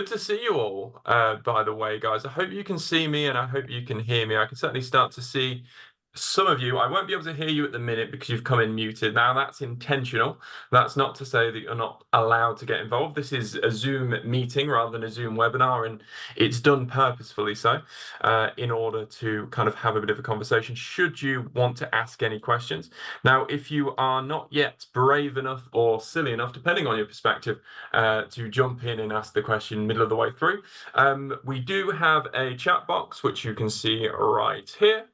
to see you all, by the way, guys. I hope you can see me and I hope you can hear me. I can certainly start to see some of you. I won't be able to hear you at the minute because you've come in muted. Now, that's intentional. That's not to say that you're not allowed to get involved. This is a Zoom meeting rather than a Zoom webinar, and it's done purposefully so, in order to kind of have a bit of a conversation should you want to ask any questions. Now, if you are not yet brave enough or silly enough, depending on your perspective, to jump in and ask the question middle of the way through, we do have a chat box, which you can see right here.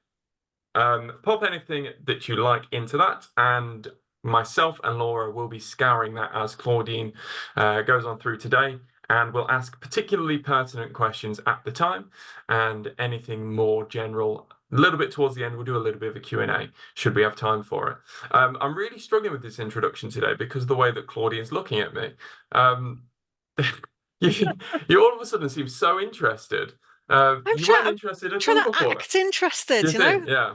Pop anything that you like into that, and myself and Laura will be scouring that as Claudine goes on through today, and we'll ask particularly pertinent questions at the time, and anything more general a little bit towards the end. We'll do a little bit of a Q&A should we have time for it. I'm really struggling with this introduction today because of the way that Claudine's looking at me. You all of a sudden seem so interested. You weren't interested at trying all to before. act interested, You you know? think? Yeah.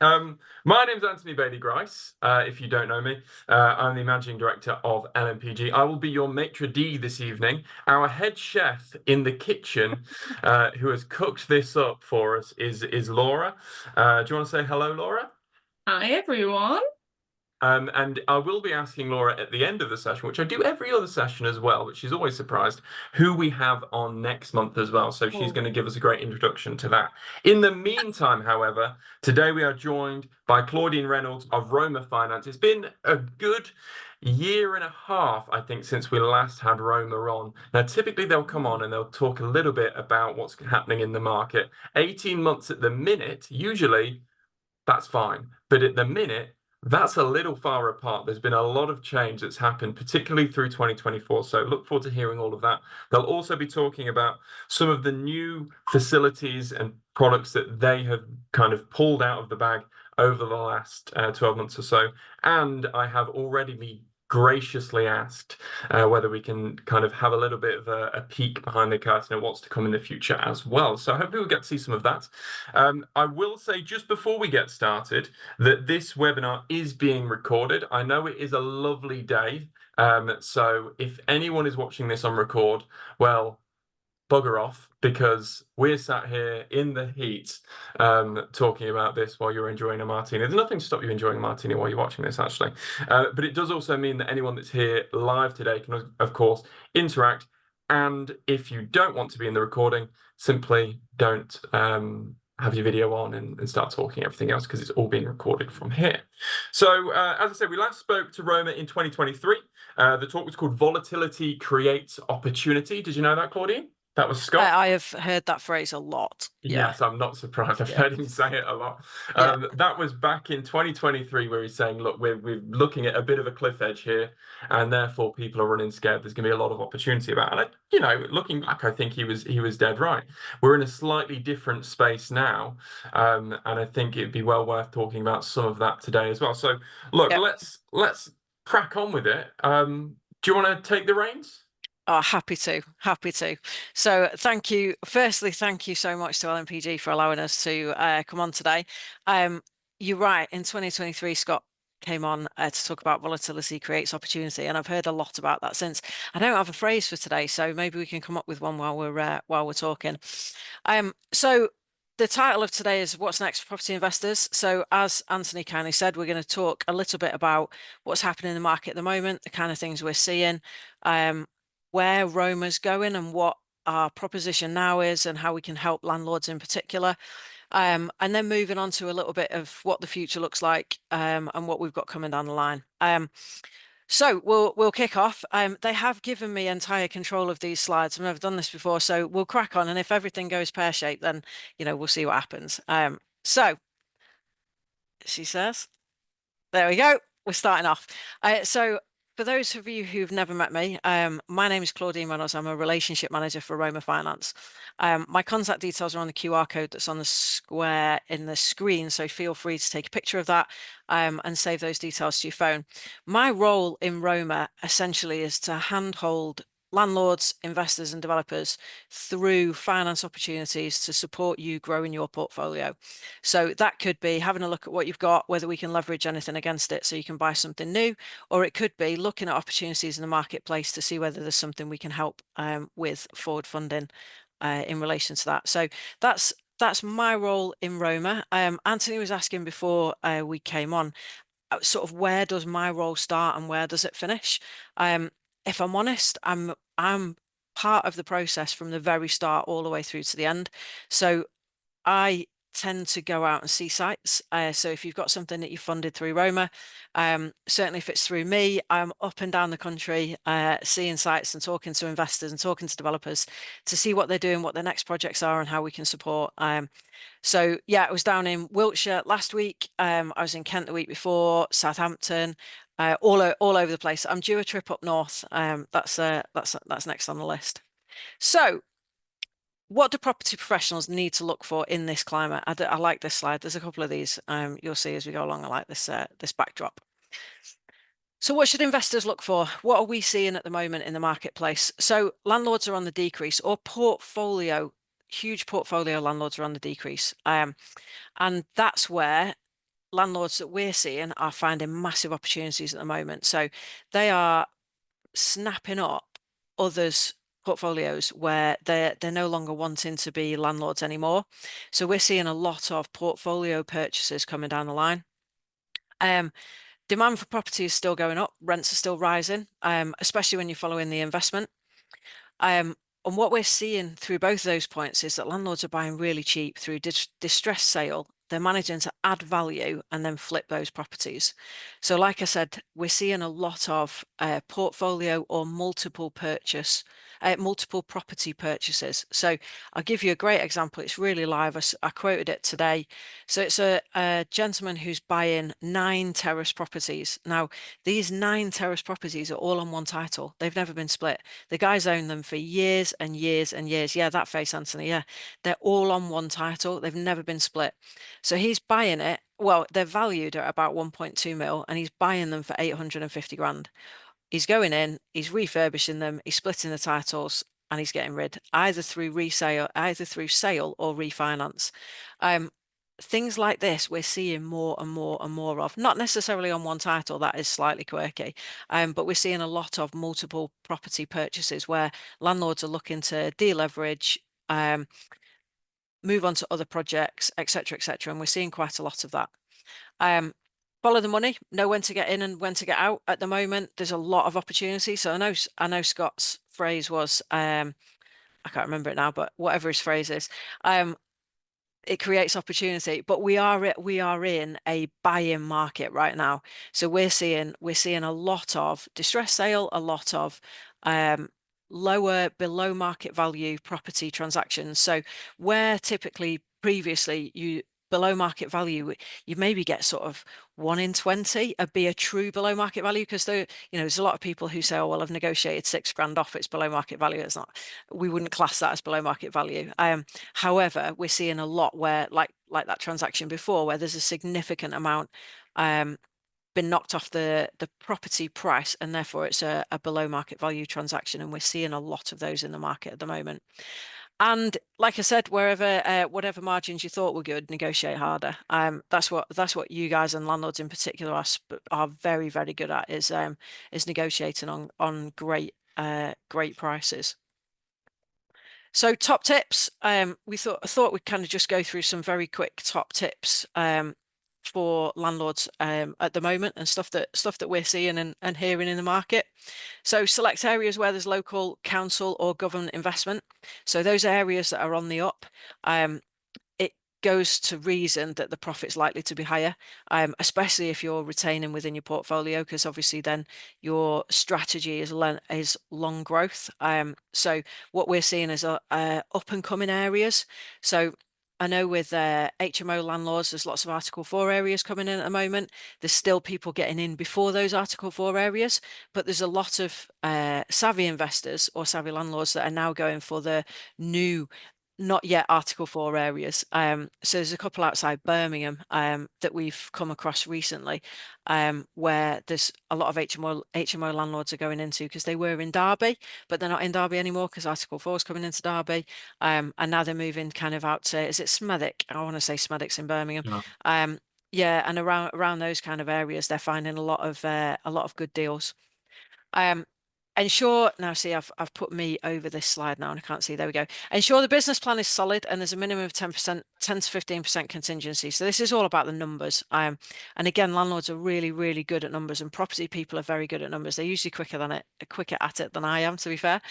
Yeah. My name's Anthony Bailey-Grice. If you don't know me, I'm the managing director of LMPG. I will be your maitre d' this evening. Our head chef in the kitchen, who has cooked this up for us, is Laura. Do you want to say hello, Laura? Hi, everyone. And I will be asking Laura at the end of the session, which I do every other session as well, but she's always surprised, who we have on next month as well. So she's going to give us a great introduction to that. In the meantime, however, today we are joined by Claudine Reynolds of Roma Finance. It's been a good year and a half, I think, since we last had Roma on. Now, typically they'll come on and they'll talk a little bit about what's happening in the market. 18 months at the minute, usually that's fine. But at the minute, that's a little far apart. There's been a lot of change that's happened, particularly through 2024. So look forward to hearing all of that. They'll also be talking about some of the new facilities and products that they have kind of pulled out of the bag over the last 12 months or so. And I have already been graciously asked whether we can kind of have a little bit of a peek behind the curtain at what's to come in the future as well. So hopefully we'll get to see some of that. I will say just before we get started that this webinar is being recorded. I know it is a lovely day. So if anyone is watching this on record, well, bugger off, because we're sat here in the heat talking about this while you're enjoying a martini. There's nothing to stop you enjoying a martini while you're watching this, actually. But it does also mean that anyone that's here live today can, of course, interact. And if you don't want to be in the recording, simply don't have your video on and start talking everything else, because it's all being recorded from here. So as I said, we last spoke to Roma in 2023. The talk was called Volatility Creates Opportunity. Did you know that, Claudine? That was Scott. I have heard that phrase a lot. Yes, I'm not surprised. I've heard him say it a lot. That was back in 2023, where he's saying, look, we're looking at a bit of a cliff edge here, and therefore people are running scared. There's going to be a lot of opportunity about it. And looking back, I think he was dead right. We're in a slightly different space now, and I think it'd be well worth talking about some of that today as well. So look, let's crack on with it. Do you want to take the reins? Oh, happy to. So thank you. Firstly, thank you so much to LMPG for allowing us to come on today. You're right. In 2023, Scott came on to talk about volatility creates opportunity, and I've heard a lot about that since. I don't have a phrase for today, so maybe we can come up with one while we're talking. So the title of today is What's Next for Property Investors. So as Anthony kindly said, we're going to talk a little bit about what's happening in the market at the moment, the kind of things we're seeing, where Roma's going and what our proposition now is and how we can help landlords in particular. And then moving on to a little bit of what the future looks like and what we've got coming down the line. So we'll kick off. They have given me entire control of these slides. I've never done this before, so we'll crack on. And if everything goes pear-shaped, then, we'll see what happens. So she says, there we go. We're starting off. So for those of you who've never met me, my name is Claudine Reynolds. I'm a relationship manager for Roma Finance. My contact details are on the QR code that's on the square in the screen, so feel free to take a picture of that and save those details to your phone. My role in Roma essentially is to handhold landlords, investors and developers through finance opportunities to support you growing your portfolio. So that could be having a look at what you've got, whether we can leverage anything against it so you can buy something new, or it could be looking at opportunities in the marketplace to see whether there's something we can help with forward funding in relation to that. So that's my role in Roma. Anthony was asking before we came on, sort of where does my role start and where does it finish? If I'm honest, I'm part of the process from the very start all the way through to the end. So I tend to go out and see sites. So if you've got something that you funded through Roma, certainly if it's through me, I'm up and down the country, seeing sites and talking to investors and talking to developers to see what they're doing, what their next projects are and how we can support. So yeah, I was down in Wiltshire last week. I was in Kent the week before, Southampton, all over the place. I'm due a trip up north. That's next on the list. So what do property professionals need to look for in this climate? I like this slide. There's a couple of these you'll see as we go along. I like this this backdrop. So what should investors look for? What are we seeing at the moment in the marketplace? So landlords are on the decrease, or huge portfolio landlords are on the decrease. And that's where landlords that we're seeing are finding massive opportunities at the moment. So they are snapping up others' portfolios where they're no longer wanting to be landlords anymore. So we're seeing a lot of portfolio purchases coming down the line. Demand for property is still going up, rents are still rising, especially when you're following the investment. And what we're seeing through both of those points is that landlords are buying really cheap through distress sale. They're managing to add value and then flip those properties. So like I said, we're seeing a lot of portfolio or multiple property purchases. So I'll give you a great example. It's really live. I quoted it today. So it's a gentleman who's buying 9 terrace properties. Now, these 9 terrace properties are all on one title. They've never been split. The guy's owned them for years and years and years. Yeah, that face, Anthony. Yeah, they're all on one title. They've never been split. So he's buying it. Well, they're valued at about 1.2 mil and he's buying them for 850 grand. He's going in, he's refurbishing them, he's splitting the titles and he's getting rid either through sale or refinance. Things like this we're seeing more and more and more of, not necessarily on one title, that is slightly quirky, but we're seeing a lot of multiple property purchases where landlords are looking to deleverage, move on to other projects, etc., etc. And we're seeing quite a lot of that. Follow the money, know when to get in and when to get out. At the moment, there's a lot of opportunity. So I know Scott's phrase was, I can't remember it now, but whatever his phrase is, it creates opportunity. But we are in a buy-in market right now. So we're seeing a lot of distress sale, a lot of lower below market value property transactions. So where typically previously below market value, you maybe get sort of 1 in 20 be a true below market value, because there's a lot of people who say, oh well, I've negotiated 6 grand off, it's below market value. It's not. We wouldn't class that as below market value. However, we're seeing a lot where like that transaction before, where there's a significant amount been knocked off the property price and therefore it's a below market value transaction, and we're seeing a lot of those in the market at the moment. And like I said, whatever margins you thought were good, negotiate harder. That's what you guys and landlords in particular are very, very good at, is negotiating on great prices. So top tips. I thought we'd kind of just go through some very quick top tips for landlords at the moment, and stuff that we're seeing and hearing in the market. So select areas where there's local council or government investment. So those areas that are on the up, it goes to reason that the profit's likely to be higher, especially if you're retaining within your portfolio, because obviously then your strategy is long growth. So what we're seeing is up and coming areas. So I know with HMO landlords, there's lots of Article 4 areas coming in at the moment. There's still people getting in before those Article 4 areas, but there's a lot of savvy investors or savvy landlords that are now going for the new not yet Article 4 areas. So there's a couple outside Birmingham that we've come across recently, where there's a lot of HMO landlords are going into, because they were in Derby, but they're not in Derby anymore because Article 4 is coming into Derby. And now they're moving kind of out to, is it Smethwick? I want to say Smethwick's in Birmingham. Yeah, and around those kind of areas, they're finding a lot of good deals. Ensure, now see, I've put me over this slide now and I can't see, there we go. Ensure the business plan is solid and there's a minimum of 10%, 10 to 15% contingency. So this is all about the numbers. And again, landlords are really, really good at numbers, and property people are very good at numbers. They're usually quicker at it than I am, to be fair.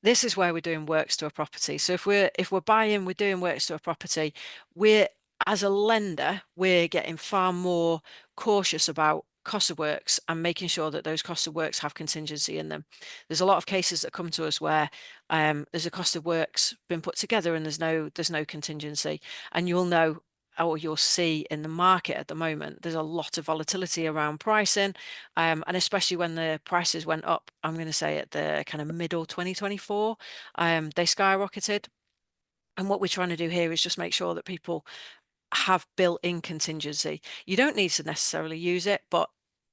This is where we're doing works to a property. So if we're buying, we're doing works to a property, as a lender, we're getting far more cautious about cost of works and making sure that those costs of works have contingency in them. There's a lot of cases that come to us where there's a cost of works been put together and there's no contingency, and you'll know, or you'll see in the market at the moment, there's a lot of volatility around pricing, and especially when the prices went up, I'm going to say at the kind of middle 2024, they skyrocketed. And what we're trying to do here is just make sure that people have built-in contingency. You don't need to necessarily use it, but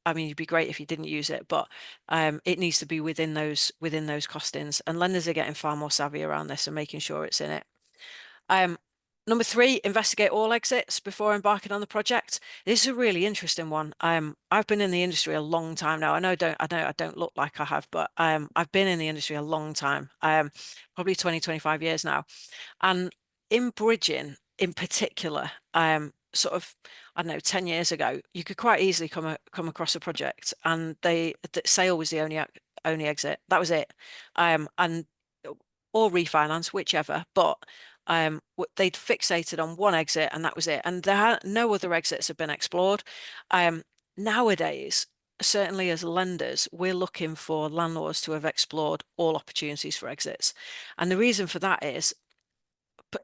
I mean, it'd be great if you didn't use it, but it needs to be within those costings. And lenders are getting far more savvy around this and making sure it's in it. Number 3, investigate all exits before embarking on the project. This is a really interesting one. I've been in the industry a long time now. I know I don't look like I have, but I've been in the industry a long time, probably 20, 25 years now. And in bridging in particular, sort of, I don't know, 10 years ago, you could quite easily come across a project and the sale was the only exit. That was it. And or refinance, whichever, but they'd fixated on one exit and that was it. And no other exits have been explored. Nowadays, certainly as lenders, we're looking for landlords to have explored all opportunities for exits. And the reason for that is,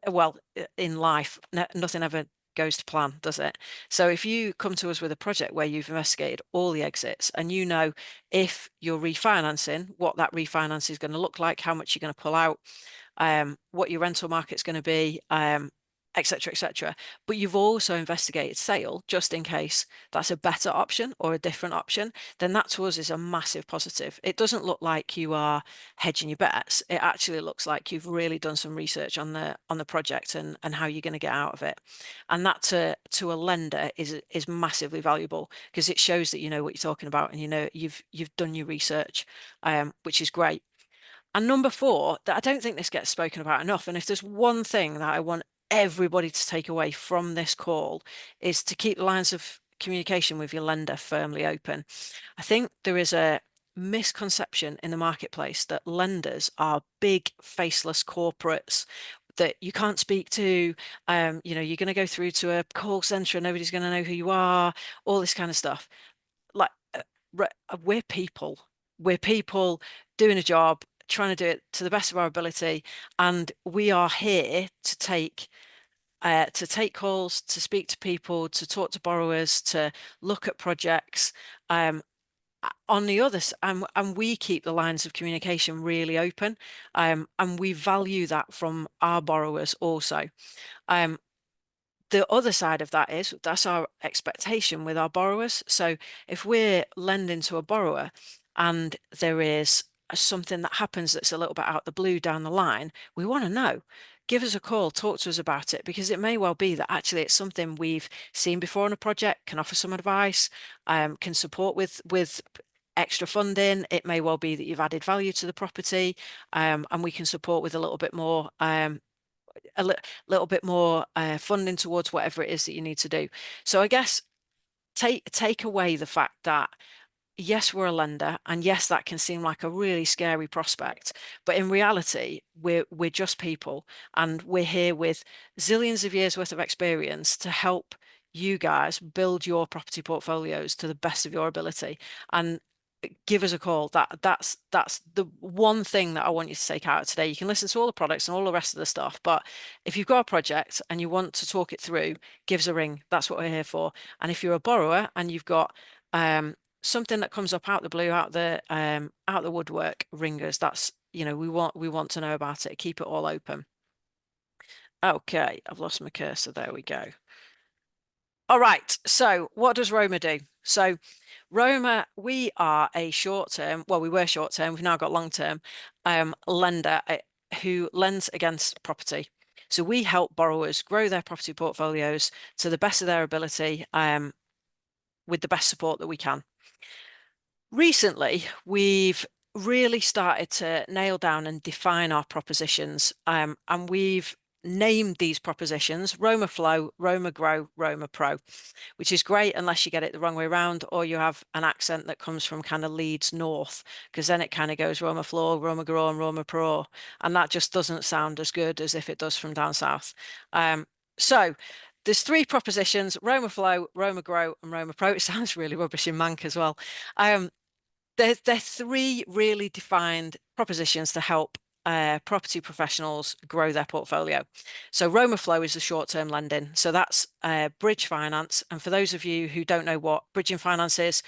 well, in life, nothing ever goes to plan, does it? So if you come to us with a project where you've investigated all the exits and you know if you're refinancing, what that refinance is going to look like, how much you're going to pull out, what your rental market's going to be, etc., etc. But you've also investigated sale just in case that's a better option or a different option, then that to us is a massive positive. It doesn't look like you are hedging your bets. It actually looks like you've really done some research on the project and how you're going to get out of it. And that to a lender is massively valuable, because it shows that you know what you're talking about and you know you've done your research, which is great. And number 4, that I don't think this gets spoken about enough, and if there's one thing that I want everybody to take away from this call, is to keep the lines of communication with your lender firmly open. I think there is a misconception in the marketplace that lenders are big faceless corporates that you can't speak to. You know, you're going to go through to a call center and nobody's going to know who you are, all this kind of stuff. Like, we're people doing a job, trying to do it to the best of our ability, and we are here to take calls, to speak to people, to talk to borrowers, to look at projects. On the other side, and we keep the lines of communication really open, and we value that from our borrowers also. The other side of that is that's our expectation with our borrowers. So if we're lending to a borrower and there is something that happens that's a little bit out the blue down the line, we want to know. Give us a call, talk to us about it, because it may well be that actually it's something we've seen before on a project, can offer some advice, can support with extra funding. It may well be that you've added value to the property, and we can support with a little bit more little bit more funding towards whatever it is that you need to do. So I guess take away the fact that yes, we're a lender, and yes, that can seem like a really scary prospect, but in reality, we're just people, and we're here with zillions of years worth of experience to help you guys build your property portfolios to the best of your ability. And give us a call. That's the one thing that I want you to take out today. You can listen to all the products and all the rest of the stuff, but if you've got a project and you want to talk it through, give us a ring. That's what we're here for. And if you're a borrower and you've got something that comes up out the blue, out the woodwork, ring us. That's, you know, we want to know about it. Keep it all open. Okay, I've lost my cursor. There we go. All right. So what does Roma do? So Roma, we are a short-term, well, we were short-term, we've now got long-term lender who lends against property. So we help borrowers grow their property portfolios to the best of their ability with the best support that we can. Recently, we've really started to nail down and define our propositions, and we've named these propositions Roma Flow, Roma Grow, Roma Pro, which is great unless you get it the wrong way around or you have an accent that comes from kind of Leeds north, because then it kind of goes Roma Flow, Roma Grow, and Roma Pro, and that just doesn't sound as good as if it does from down south. So there's 3 propositions: Roma Flow, Roma Grow, and Roma Pro. It sounds really rubbish in Manc as well. They're 3 really defined propositions to help property professionals grow their portfolio. So Roma Flow is the short-term lending. So that's bridge finance. And for those of you who don't know what bridging finance is,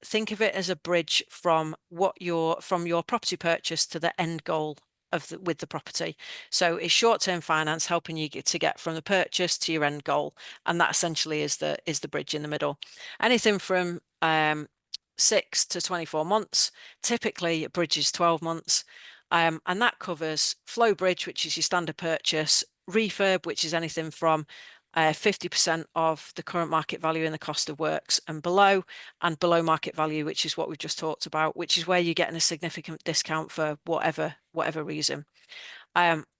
think of it as a bridge from your property purchase to the end goal with the property. So it's short-term finance helping you to get from the purchase to your end goal, and that essentially is the bridge in the middle. Anything from 6 to 24 months. Typically, a bridge is 12 months. And that covers flow bridge, which is your standard purchase, refurb, which is anything from 50% of the current market value in the cost of works and below market value, which is what we've just talked about, which is where you're getting a significant discount for whatever reason.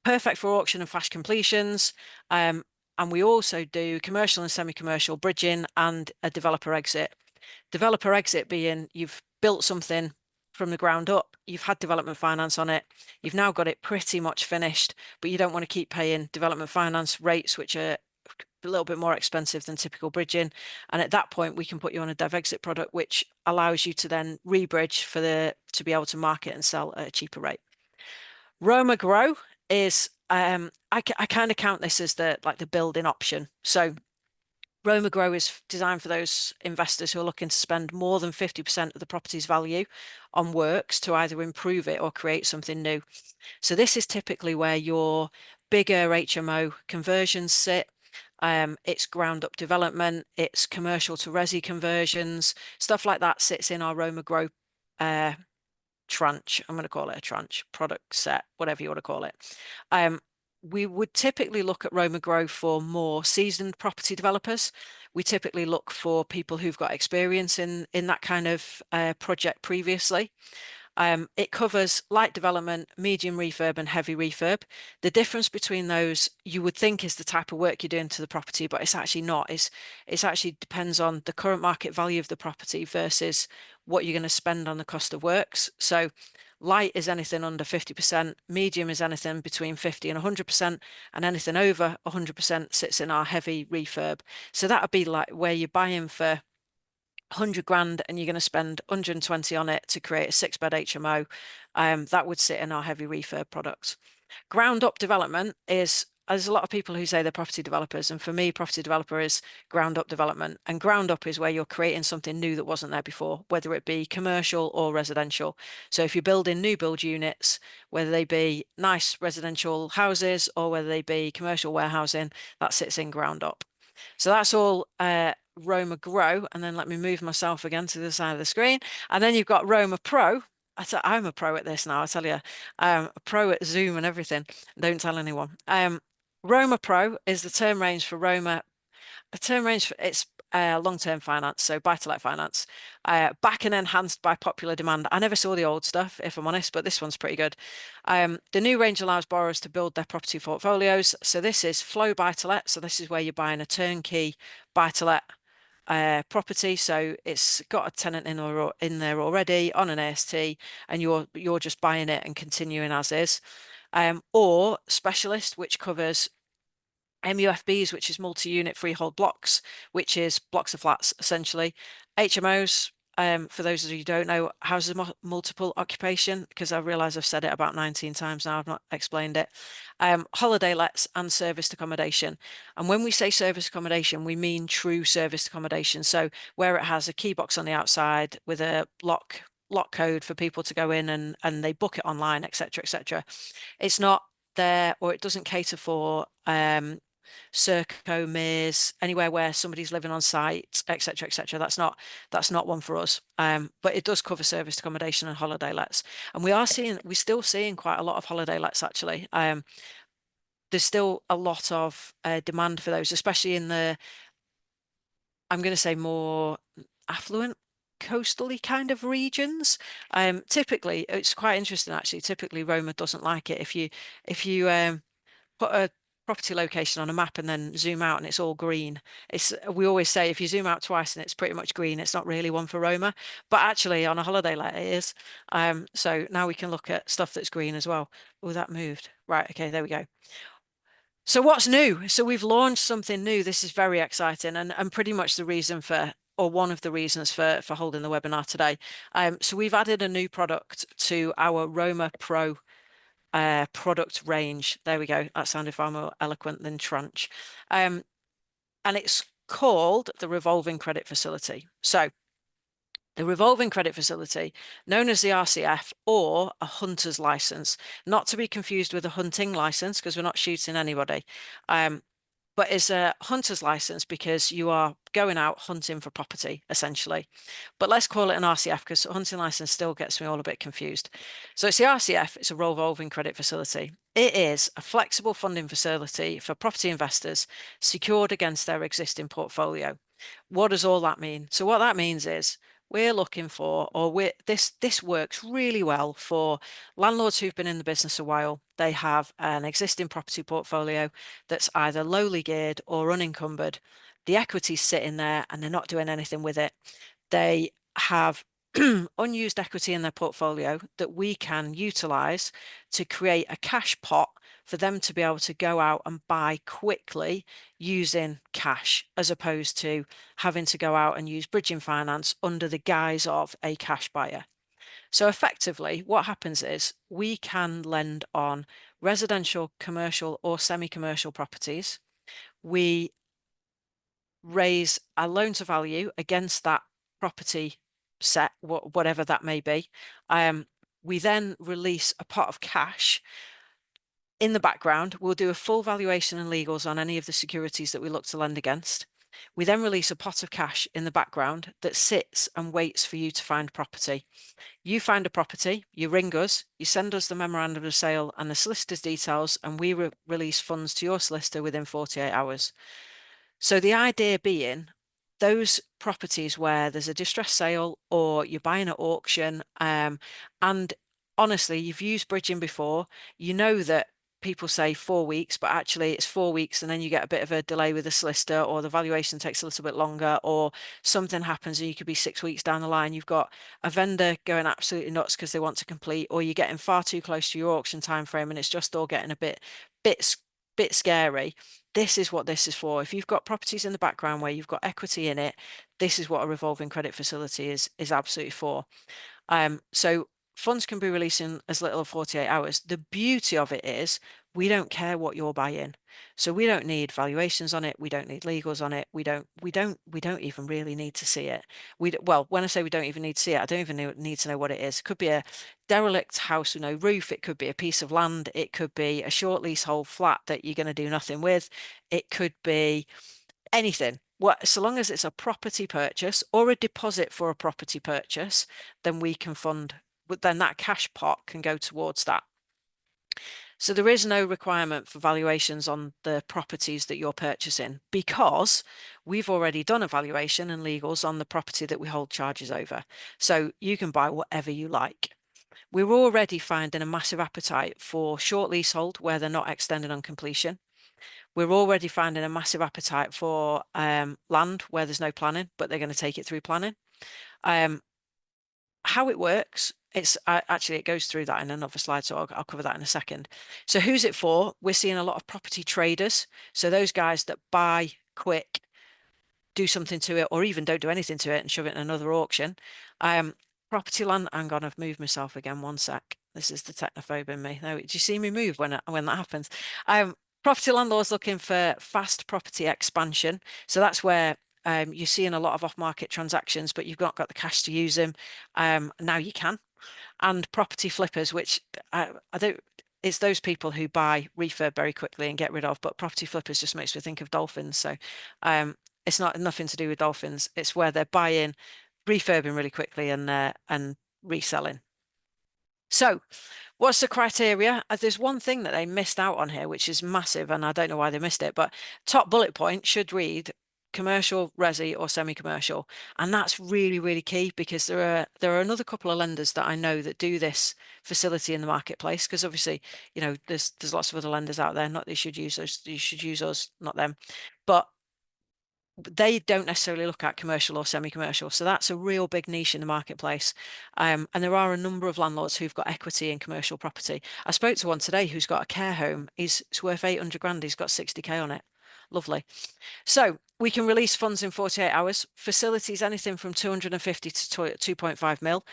Perfect for auction and fast completions. And we also do commercial and semi-commercial bridging and a developer exit. Developer exit being you've built something from the ground up, you've had development finance on it, you've now got it pretty much finished, but you don't want to keep paying development finance rates, which are a little bit more expensive than typical bridging. And at that point, we can put you on a dev exit product, which allows you to then rebridge to be able to market and sell at a cheaper rate. Roma Grow is I kind of count this as the building option. So Roma Grow is designed for those investors who are looking to spend more than 50% of the property's value on works to either improve it or create something new. So this is typically where your bigger HMO conversions sit. It's ground up development, it's commercial to resi conversions, stuff like that sits in our Roma Grow tranche. I'm going to call it a tranche, product set, whatever you want to call it. We would typically look at Roma Grow for more seasoned property developers. We typically look for people who've got experience in that kind of project previously. It covers light development, medium refurb, and heavy refurb. The difference between those you would think is the type of work you're doing to the property, but it's actually not. It's actually depends on the current market value of the property versus what you're going to spend on the cost of works. So light is anything under 50%, medium is anything between 50 and 100%, and anything over 100% sits in our heavy refurb. So that would be like where you're buying for 100 grand and you're going to spend 120 on it to create a 6-bed HMO. That would sit in our heavy refurb products. Ground up development is, there's a lot of people who say they're property developers, and for me, property developer is ground up development. And ground up is where you're creating something new that wasn't there before, whether it be commercial or residential. So if you're building new build units, whether they be nice residential houses or whether they be commercial warehousing, that sits in ground up. So that's all Roma Grow. And then let me move myself again to the side of the screen. And then you've got Roma Pro. I'm a pro at this now, I tell you. A pro at Zoom and everything. Don't tell anyone. Roma Pro is the term range for Roma. The term range for it's long-term finance, so buy-to-let finance, back and enhanced by popular demand. I never saw the old stuff, if I'm honest, but this one's pretty good. The new range allows borrowers to build their property portfolios. So this is flow buy-to-let. So this is where you're buying a turnkey buy-to-let property. So it's got a tenant in there already on an AST, and you're just buying it and continuing as is. Or specialist, which covers MUFBs, which is multi-unit freehold blocks, which is blocks of flats essentially. HMOs, for those of you who don't know, houses of multiple occupation, because I realise I've said it about 19 times now, I've not explained it. Holiday lets and serviced accommodation. And when we say serviced accommodation, we mean true serviced accommodation. So where it has a key box on the outside with a lock code for people to go in and they book it online, etc., etc. It's not there, or it doesn't cater for Serco, Mears, anywhere where somebody's living on site, etc., etc. That's not one for us. But it does cover serviced accommodation and holiday lets, and we're still seeing quite a lot of holiday lets actually. There's still a lot of demand for those, especially in the, I'm going to say, more affluent, coastally kind of regions. Typically, it's quite interesting actually. Typically, Roma doesn't like it if you put a property location on a map and then zoom out and it's all green. We always say if you zoom out twice and it's pretty much green, it's not really one for Roma. But actually, on a holiday let it is. So now we can look at stuff that's green as well. Oh, that moved. Right. Okay. There we go. So what's new? So we've launched something new. This is very exciting and pretty much the reason for, or one of the reasons for holding the webinar today. So we've added a new product to our Roma Pro product range. There we go. That sounded far more eloquent than tranche. And it's called the Revolving Credit Facility. So the Revolving Credit Facility, known as the RCF or a hunter's license, not to be confused with a hunting license because we're not shooting anybody, but it's a hunter's license because you are going out hunting for property, essentially. But let's call it an RCF because hunting license still gets me all a bit confused. So it's the RCF, it's a revolving credit facility. It is a flexible funding facility for property investors secured against their existing portfolio. What does all that mean? So what that means is we're looking for, or this works really well for landlords who've been in the business a while. They have an existing property portfolio that's either lowly geared or unencumbered. The equity's sitting there and they're not doing anything with it. They have unused equity in their portfolio that we can utilize to create a cash pot for them to be able to go out and buy quickly using cash, as opposed to having to go out and use bridging finance under the guise of a cash buyer. So effectively, what happens is we can lend on residential, commercial, or semi-commercial properties. We raise a loan to value against that property set, whatever that may be. We then release a pot of cash. In the background, we'll do a full valuation and legals on any of the securities that we look to lend against. We then release a pot of cash in the background that sits and waits for you to find property. You find a property, you ring us, you send us the memorandum of sale and the solicitor's details, and we release funds to your solicitor within 48 hours. So the idea being, those properties where there's a distressed sale or you're buying at auction, and honestly, you've used bridging before, you know that people say 4 weeks, but actually it's 4 weeks and then you get a bit of a delay with the solicitor, or the valuation takes a little bit longer, or something happens and you could be 6 weeks down the line. You've got a vendor going absolutely nuts because they want to complete, or you're getting far too close to your auction time frame and it's just all getting a bit scary. This is what this is for. If you've got properties in the background where you've got equity in it, this is what a revolving credit facility is absolutely for. So funds can be released in as little as 48 hours. The beauty of it is we don't care what you're buying. So we don't need valuations on it. We don't need legals on it. We don't even really need to see it. Well, when I say we don't even need to see it, I don't even need to know what it is. It could be a derelict house with no roof. It could be a piece of land. It could be a short leasehold flat that you're going to do nothing with. It could be anything. So long as it's a property purchase or a deposit for a property purchase, then we can fund, but then that cash pot can go towards that. So there is no requirement for valuations on the properties that you're purchasing because we've already done a valuation and legals on the property that we hold charges over. So you can buy whatever you like. We're already finding a massive appetite for short leasehold where they're not extended on completion. We're already finding a massive appetite for land where there's no planning, but they're going to take it through planning. How it works, it's actually, it goes through that in another slide, so I'll cover that in a second. So who's it for? We're seeing a lot of property traders. So those guys that buy quick, do something to it, or even don't do anything to it and shove it in another auction. Property land, hang on, I've moved myself again, one sec. This is the technophobe in me. No, do you see me move when that happens? Property landlords looking for fast property expansion. So that's where you're seeing a lot of off-market transactions, but you've not got the cash to use them. Now you can. And property flippers, which I don't, it's those people who buy refurb very quickly and get rid of, but property flippers just makes me think of dolphins. So it's nothing to do with dolphins. It's where they're buying, refurbing really quickly and reselling. So what's the criteria? There's one thing that they missed out on here, which is massive, and I don't know why they missed it, but top bullet point should read commercial, resi, or semi-commercial. And that's really, really key, because there are another couple of lenders that I know that do this facility in the marketplace, because obviously, you know, there's lots of other lenders out there. Not that you should use those, you should use us, not them. But they don't necessarily look at commercial or semi-commercial. So that's a real big niche in the marketplace. And there are a number of landlords who've got equity in commercial property. I spoke to one today who's got a care home. It's worth 800 grand. He's got 60k on it. Lovely. So we can release funds in 48 hours. Facilities, anything from 250 to 2.5 mil.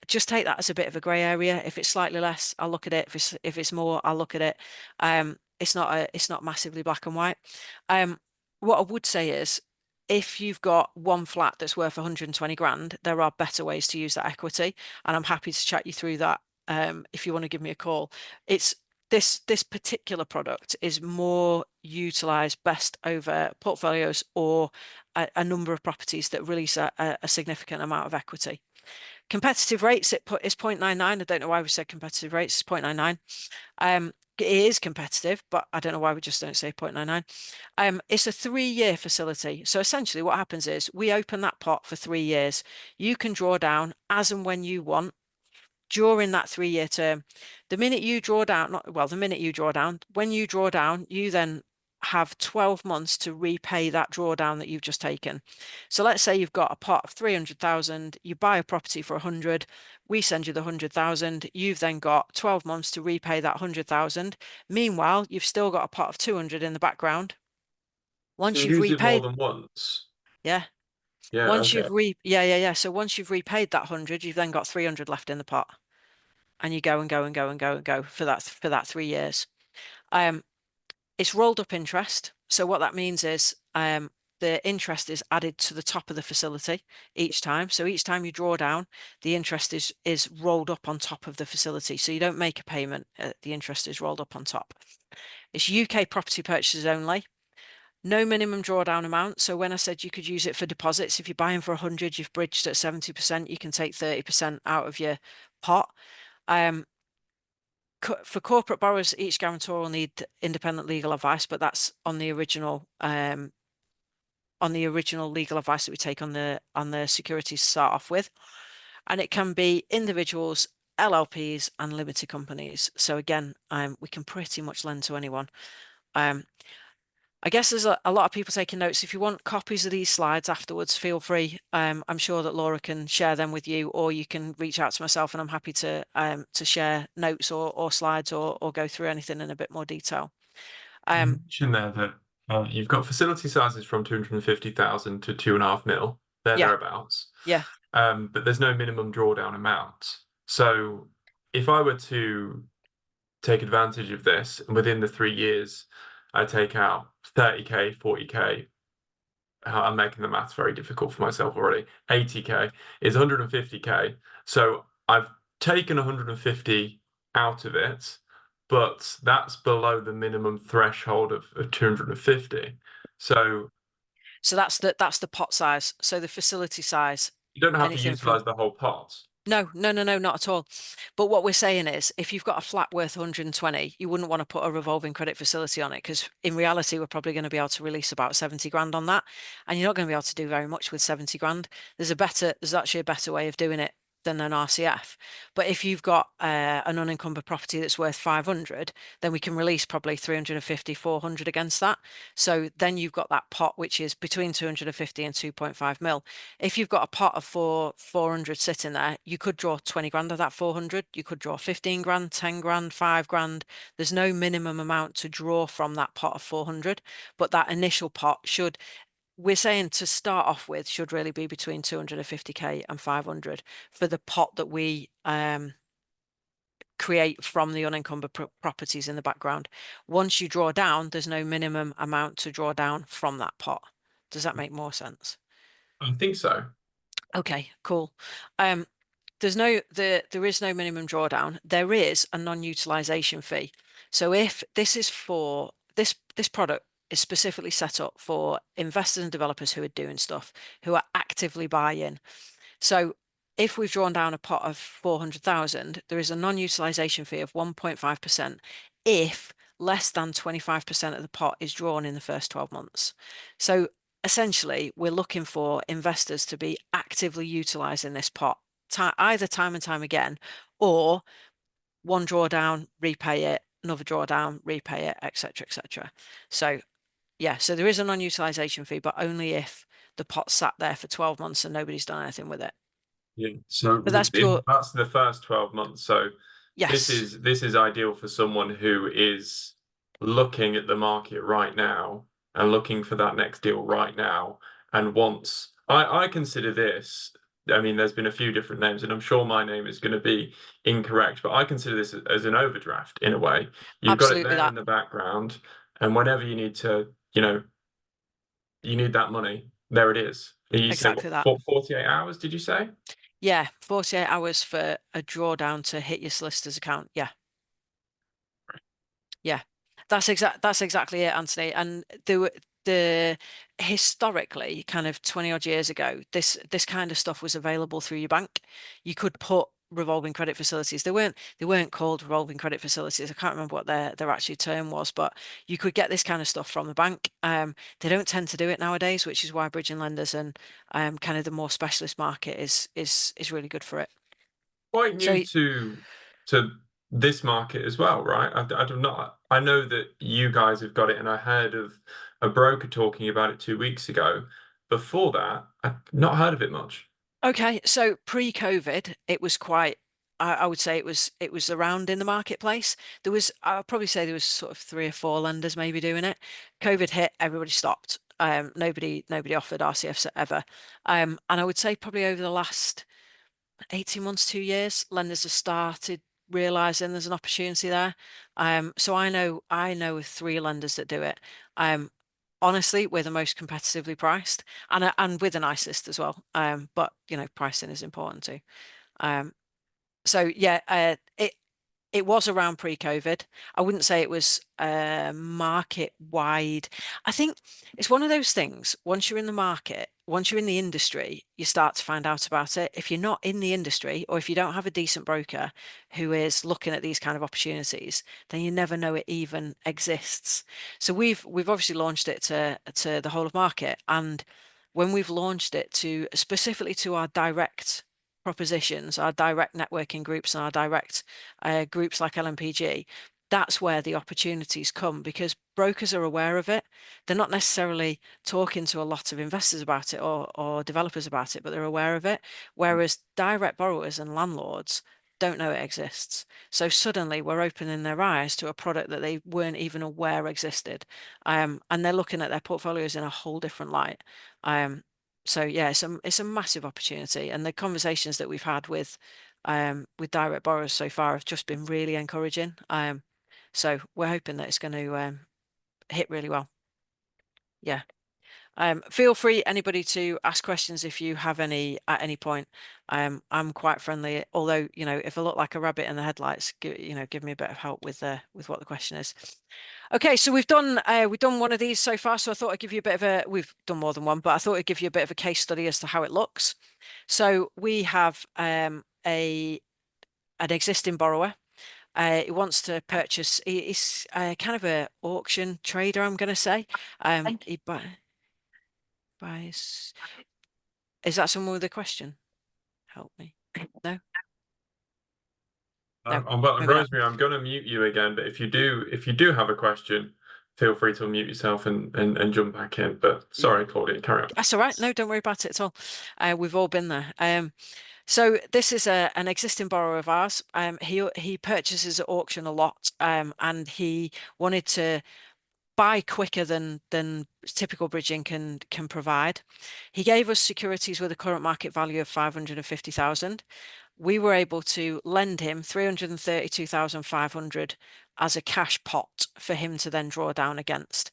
Just take that as a bit of a grey area. If it's slightly less, I'll look at it. If it's more, I'll look at it. It's not massively black and white. What I would say is, if you've got one flat that's worth 120 grand, there are better ways to use that equity, and I'm happy to chat you through that. If you want to give me a call, it's this particular product is more utilized best over portfolios or a number of properties that release a significant amount of equity. Competitive rates, is 0.99. I don't know why we said competitive rates. It's 0.99. It is competitive, but I don't know why we just don't say 0.99. It's a 3-year facility. So essentially what happens is we open that pot for 3 years. You can draw down as and when you want during that 3-year term. The minute you draw down, when you draw down, you then have 12 months to repay that drawdown that you've just taken. So let's say you've got a pot of 300,000, you buy a property for 100, we send you the 100,000, you've then got 12 months to repay that 100,000. Meanwhile, you've still got a pot of 200 in the background. Once you've use it more repaid, than once. yeah. Yeah. Once Okay. you've So once you've repaid that 100, you've then got 300 left in the pot, and you go and go and go and go and go for that 3 years. It's rolled up interest. So what that means is the interest is added to the top of the facility each time. So each time you draw down, the interest is rolled up on top of the facility. So you don't make a payment, the interest is rolled up on top. It's UK property purchases only. No minimum drawdown amount. So when I said you could use it for deposits, if you're buying for 100, you've bridged at 70%, you can take 30% out of your pot. For corporate borrowers, each guarantor will need independent legal advice, but that's on the original legal advice that we take on the securities to start off with. And it can be individuals, LLPs, and limited companies. So again, we can pretty much lend to anyone. I guess there's a lot of people taking notes. If you want copies of these slides afterwards, feel free. I'm sure that Laura can share them with you, or you can reach out to myself, and I'm happy to share notes or slides or go through anything in a bit more detail. You mentioned there that you've got facility sizes from 250,000 to 2.5 mil. They're thereabouts. Yeah. But there's no minimum drawdown amount. So if I were to take advantage of this, and within the 3 years, I take out 30k, 40k. I'm making the maths very difficult for myself already. 80k is 150k. So I've taken 150 out of it, but that's below the minimum threshold of 250. So that's the pot size. So the facility size. You don't have to utilize the whole pot. No, not at all. But what we're saying is, if you've got a flat worth 120, you wouldn't want to put a revolving credit facility on it, because in reality, we're probably going to be able to release about 70 grand on that. And you're not going to be able to do very much with 70 grand. There's actually a better way of doing it than an RCF. But if you've got an unencumbered property that's worth 500, then we can release probably 350, 400 against that. So then you've got that pot, which is between 250 and 2.5 mil. If you've got a pot of 400 sitting there, you could draw 20 grand of that 400. You could draw 15 grand, 10 grand, 5 grand. There's no minimum amount to draw from that pot of 400, but that initial pot we're saying to start off with should really be between 250k and 500 for the pot that we create from the unencumbered properties in the background. Once you draw down, there's no minimum amount to draw down from that pot. Does that make more sense? I think so. Okay, cool. there is no minimum drawdown. There is a non-utilization fee. So if this is for this product is specifically set up for investors and developers who are doing stuff, who are actively buying. So if we've drawn down a pot of 400,000, there is a non-utilization fee of 1.5% if less than 25% of the pot is drawn in the first 12 months. So essentially, we're looking for investors to be actively utilizing this pot, either time and time again, or one drawdown, repay it, another drawdown, repay it, etc., etc. So yeah, so there is a non-utilization fee, but only if the pot sat there for 12 months and nobody's done anything with it. Yeah. So But that's pure. that's the first 12 months. So this Yes, is ideal for someone who is looking at the market right now and looking for that next deal right now and wants. I consider this. I mean, there's been a few different names, and I'm sure my name is going to be incorrect, but I consider this as an overdraft in a way. You've got it absolutely there that. in the background, and whenever you need to, you need that money, there it is. You say Exactly that. 48 hours, did you say? Yeah, 48 hours for a drawdown to hit your solicitor's account. Yeah. Yeah. That's exactly it, Anthony. And the historically, kind of 20 odd years ago, this kind of stuff was available through your bank. You could put revolving credit facilities. They weren't called revolving credit facilities. I can't remember what their actual term was, but you could get this kind of stuff from the bank. They don't tend to do it nowadays, which is why bridging lenders and kind of the more specialist market is really good for it. Quite So new to this market as well, right? I do not. I know that you guys have got it, and I heard of a broker talking about it 2 weeks ago. Before that, I've not heard of it much. okay, so pre-COVID, it was quite. I would say it was around in the marketplace. I'll probably say there was sort of 3 or 4 lenders maybe doing it. COVID hit, everybody stopped. Nobody offered RCFs ever. And I would say probably over the last 18 months, 2 years, lenders have started realizing there's an opportunity there. So I know of 3 lenders that do it. Honestly, we're the most competitively priced, and with the nicest as well. But pricing is important too. So yeah, it was around pre-COVID. I wouldn't say it was market wide. I think it's one of those things. Once you're in the market, once you're in the industry, you start to find out about it. If you're not in the industry, or if you don't have a decent broker who is looking at these kind of opportunities, then you never know it even exists. So we've obviously launched it to the whole of market, and when we've launched it specifically to our direct propositions, our direct networking groups, and our direct groups like LMPG, that's where the opportunities come, because brokers are aware of it. They're not necessarily talking to a lot of investors about it or developers about it, but they're aware of it. Whereas direct borrowers and landlords don't know it exists. So suddenly we're opening their eyes to a product that they weren't even aware existed. And they're looking at their portfolios in a whole different light. So yeah, it's a massive opportunity, and the conversations that we've had with direct borrowers so far have just been really encouraging. So we're hoping that it's going to hit really well. Yeah. Feel free, anybody, to ask questions if you have any at any point. I'm quite friendly, although if I look like a rabbit in the headlights, give me a bit of help with what the question is. Okay, so we've done one of these so far, so I thought I'd give you a bit of we've done more than one, but I thought I'd give you a bit of a case study as to how it looks. So we have an existing borrower. He wants to purchase. He's kind of a auction trader, I'm going to say. He buys. Is that someone with a question? Help me. No. No, Well, maybe not. Rosemary, I'm going to mute you again, but if you do have a question, feel free to unmute yourself and jump back in. But sorry, Claudine, carry on. That's all right. No, don't worry about it at all. We've all been there. So this is an existing borrower of ours. He purchases at auction a lot, and he wanted to buy quicker than typical bridging can provide. He gave us securities with a current market value of 550,000. We were able to lend him 332,500 as a cash pot for him to then draw down against.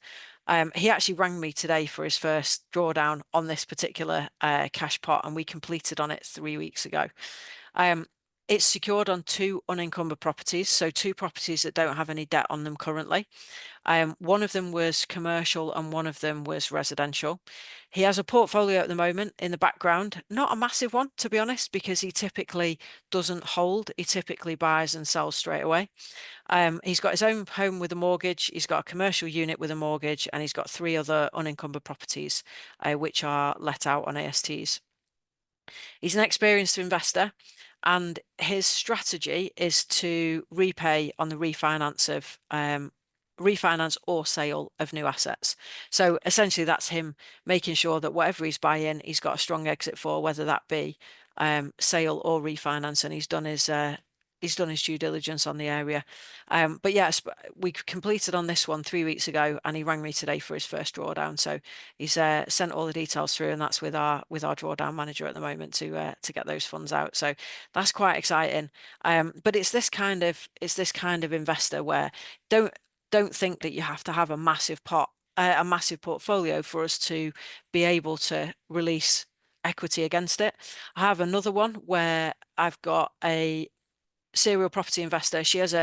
He actually rang me today for his first drawdown on this particular cash pot, and we completed on it 3 weeks ago. It's secured on 2 unencumbered properties, so 2 properties that don't have any debt on them currently. One of them was commercial and one of them was residential. He has a portfolio at the moment in the background, not a massive one, to be honest, because he typically doesn't hold. He typically buys and sells straight away. He's got his own home with a mortgage, he's got a commercial unit with a mortgage, and he's got 3 other unencumbered properties, which are let out on ASTs. He's an experienced investor, and his strategy is to repay on the refinance or sale of new assets. So essentially that's him making sure that whatever he's buying, he's got a strong exit for, whether that be sale or refinance, and he's done his due diligence on the area. But yes, we completed on this one 3 weeks ago, and he rang me today for his first drawdown. So he's sent all the details through, and that's with our drawdown manager at the moment to get those funds out. So that's quite exciting. But it's this kind of investor where don't think that you have to have a massive portfolio for us to be able to release equity against it. I have another one where I've got a serial property investor. She has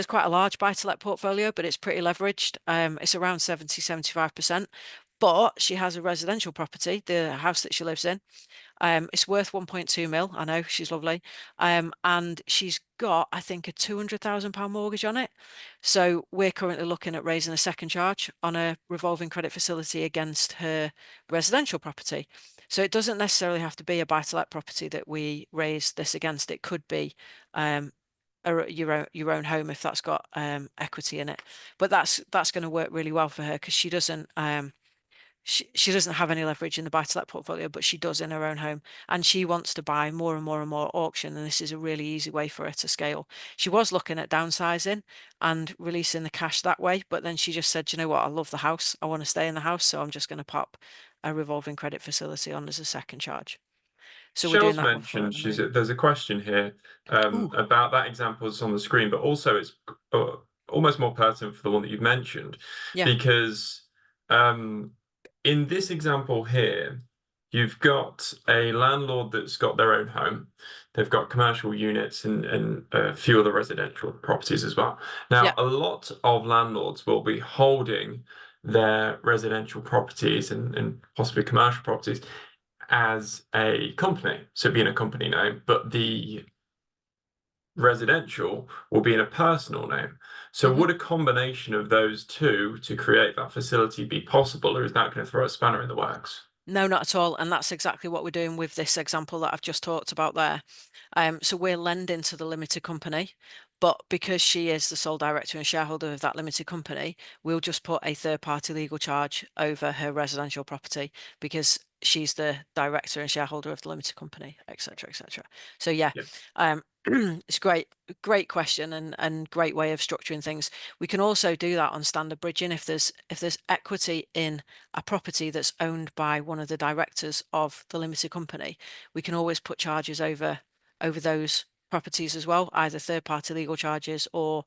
quite a large buy-to-let portfolio, but it's pretty leveraged. It's around 70-75%. But she has a residential property, the house that she lives in. It's worth 1.2 mil. I know, she's lovely. And she's got, I think, a £200,000 mortgage on it. So we're currently looking at raising a second charge on a revolving credit facility against her residential property. So it doesn't necessarily have to be a buy-to-let property that we raise this against. It could be your own home if that's got equity in it. But that's going to work really well for her, because she doesn't she doesn't have any leverage in the buy-to-let portfolio, but she does in her own home, and she wants to buy more and more and more auction, and this is a really easy way for her to scale. She was looking at downsizing and releasing the cash that way, but then she just said, you know what, I love the house, I want to stay in the house, so I'm just going to pop a revolving credit facility on as a second charge. So we're doing Shell's that one for her at the moment. there's a question here Ooh. about that example that's on the screen, but also it's almost more pertinent for the one that you've mentioned, Yeah. because in this example here, you've got a landlord that's got their own home. They've got commercial units and a few other residential properties as well. Now, Yeah. a lot of landlords will be holding their residential properties and possibly commercial properties as a company, so being a company name, but the residential will be in a personal name. So would a combination of those two to create that facility be possible, or is that going to throw a spanner in the works? No, not at all. And that's exactly what we're doing with this example that I've just talked about there. So we're lending to the limited company, but because she is the sole director and shareholder of that limited company, we'll just put a third-party legal charge over her residential property because she's the director and shareholder of the limited company, etc., etc. So yeah, it's great question and great way of structuring things. We can also do that on standard bridging if there's equity in a property that's owned by one of the directors of the limited company. We can always put charges over those properties as well, either third-party legal charges or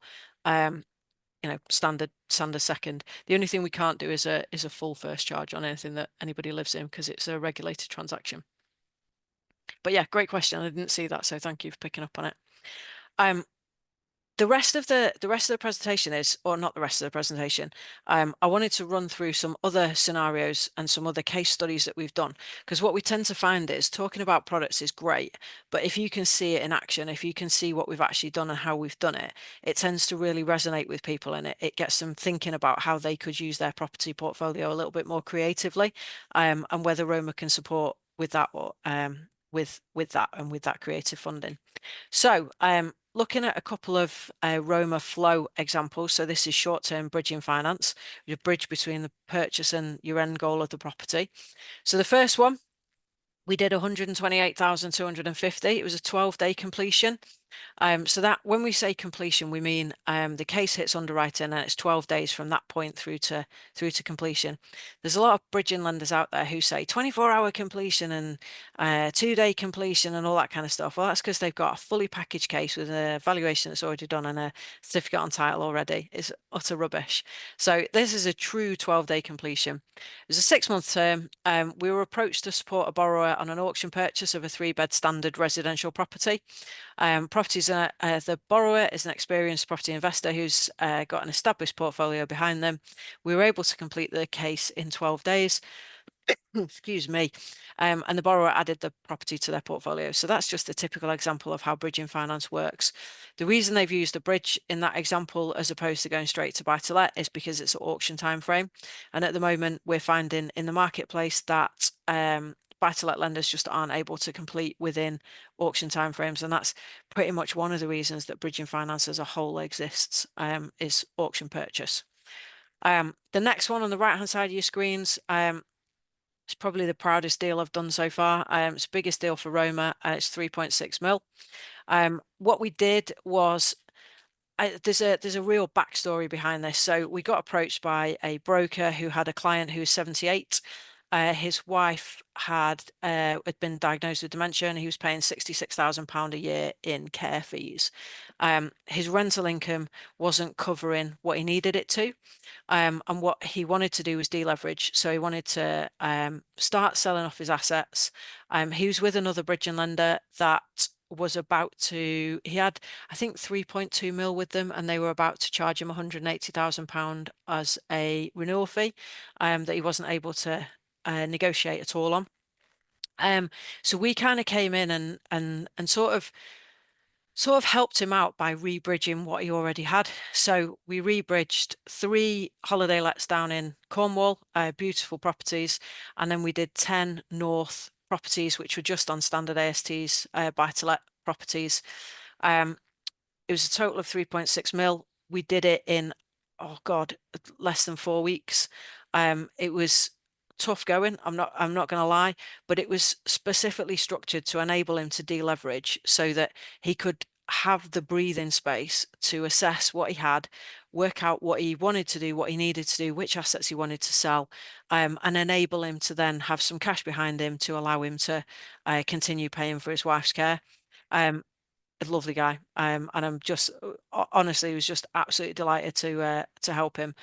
standard second. The only thing we can't do is a full first charge on anything that anybody lives in, because it's a regulated transaction. But yeah, great question. I didn't see that, so thank you for picking up on it. The rest of the presentation is, or not the rest of the presentation, I wanted to run through some other scenarios and some other case studies that we've done, because what we tend to find is talking about products is great, but if you can see it in action, if you can see what we've actually done and how we've done it, it tends to really resonate with people, and it gets them thinking about how they could use their property portfolio a little bit more creatively, and whether Roma can support with that, or with that and with that creative funding. So looking at a couple of Roma flow examples. So this is short-term bridging finance, your bridge between the purchase and your end goal of the property. So the first one, we did 128,250. It was a 12-day completion. So that when we say completion, we mean the case hits underwriting and it's 12 days from that point through to completion. There's a lot of bridging lenders out there who say 24-hour completion and 2-day completion and all that kind of stuff. Well, that's because they've got a fully packaged case with a valuation that's already done and a certificate on title already. It's utter rubbish. So this is a true 12-day completion. It was a 6-month term. We were approached to support a borrower on an auction purchase of a 3-bed standard residential property. The borrower is an experienced property investor who's got an established portfolio behind them. We were able to complete the case in 12 days. Excuse me. And the borrower added the property to their portfolio. So that's just a typical example of how bridging finance works. The reason they've used a bridge in that example as opposed to going straight to buy to let is because it's an auction time frame. And at the moment, we're finding in the marketplace that buy-to-let lenders just aren't able to complete within auction timeframes, and that's pretty much one of the reasons that bridging finance as a whole exists, is auction purchase. The next one on the right-hand side of your screens, it's probably the proudest deal I've done so far. It's the biggest deal for Roma, and it's 3.6 mil. What we did was there's a real backstory behind this. So we got approached by a broker who had a client who was 78. His wife had been diagnosed with dementia, and he was paying £66,000 a year in care fees. His rental income wasn't covering what he needed it to. And what he wanted to do was deleverage. So he wanted to start selling off his assets. He was with another bridging lender that was about to, he had, I think, 3.2 mil with them, and they were about to charge him £180,000 as a renewal fee that he wasn't able to negotiate at all on. So we kind of came in and sort of helped him out by rebridging what he already had. So we rebridged 3 holiday lets down in Cornwall, beautiful properties, and then we did 10 North properties, which were just on standard ASTs, buy-to-let properties. It was a total of 3.6 mil. We did it in, oh God, less than 4 weeks. It was tough going. I'm not going to lie, but it was specifically structured to enable him to deleverage so that he could have the breathing space to assess what he had, work out what he wanted to do, what he needed to do, which assets he wanted to sell, and enable him to then have some cash behind him to allow him to continue paying for his wife's care. A lovely guy, and I'm just honestly was just absolutely delighted to help him.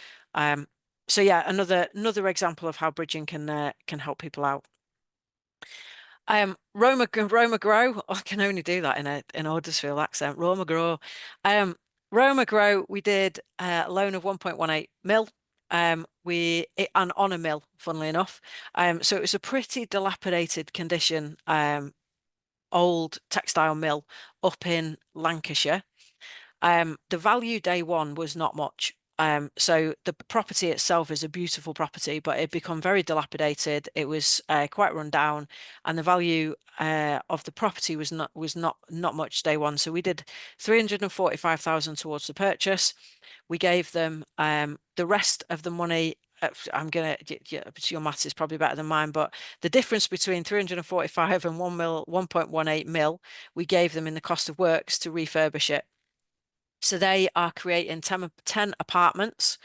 So yeah, another example of how bridging can help people out. Roma Grow. I can only do that in an Huddersfield accent. Roma Grow. Roma Grow. We did a loan of 1.18 mil. And on a mill, funnily enough. So it was a pretty dilapidated condition, old textile mill up in Lancashire. The value day one was not much. So the property itself is a beautiful property, but it had become very dilapidated. It was quite run down, and the value of the property was not much day one. So we did 345,000 towards the purchase. We gave them the rest of the money. Your maths is probably better than mine, but the difference between 345 and 1.18 mil, we gave them in the cost of works to refurbish it. So they are creating 10 apartments.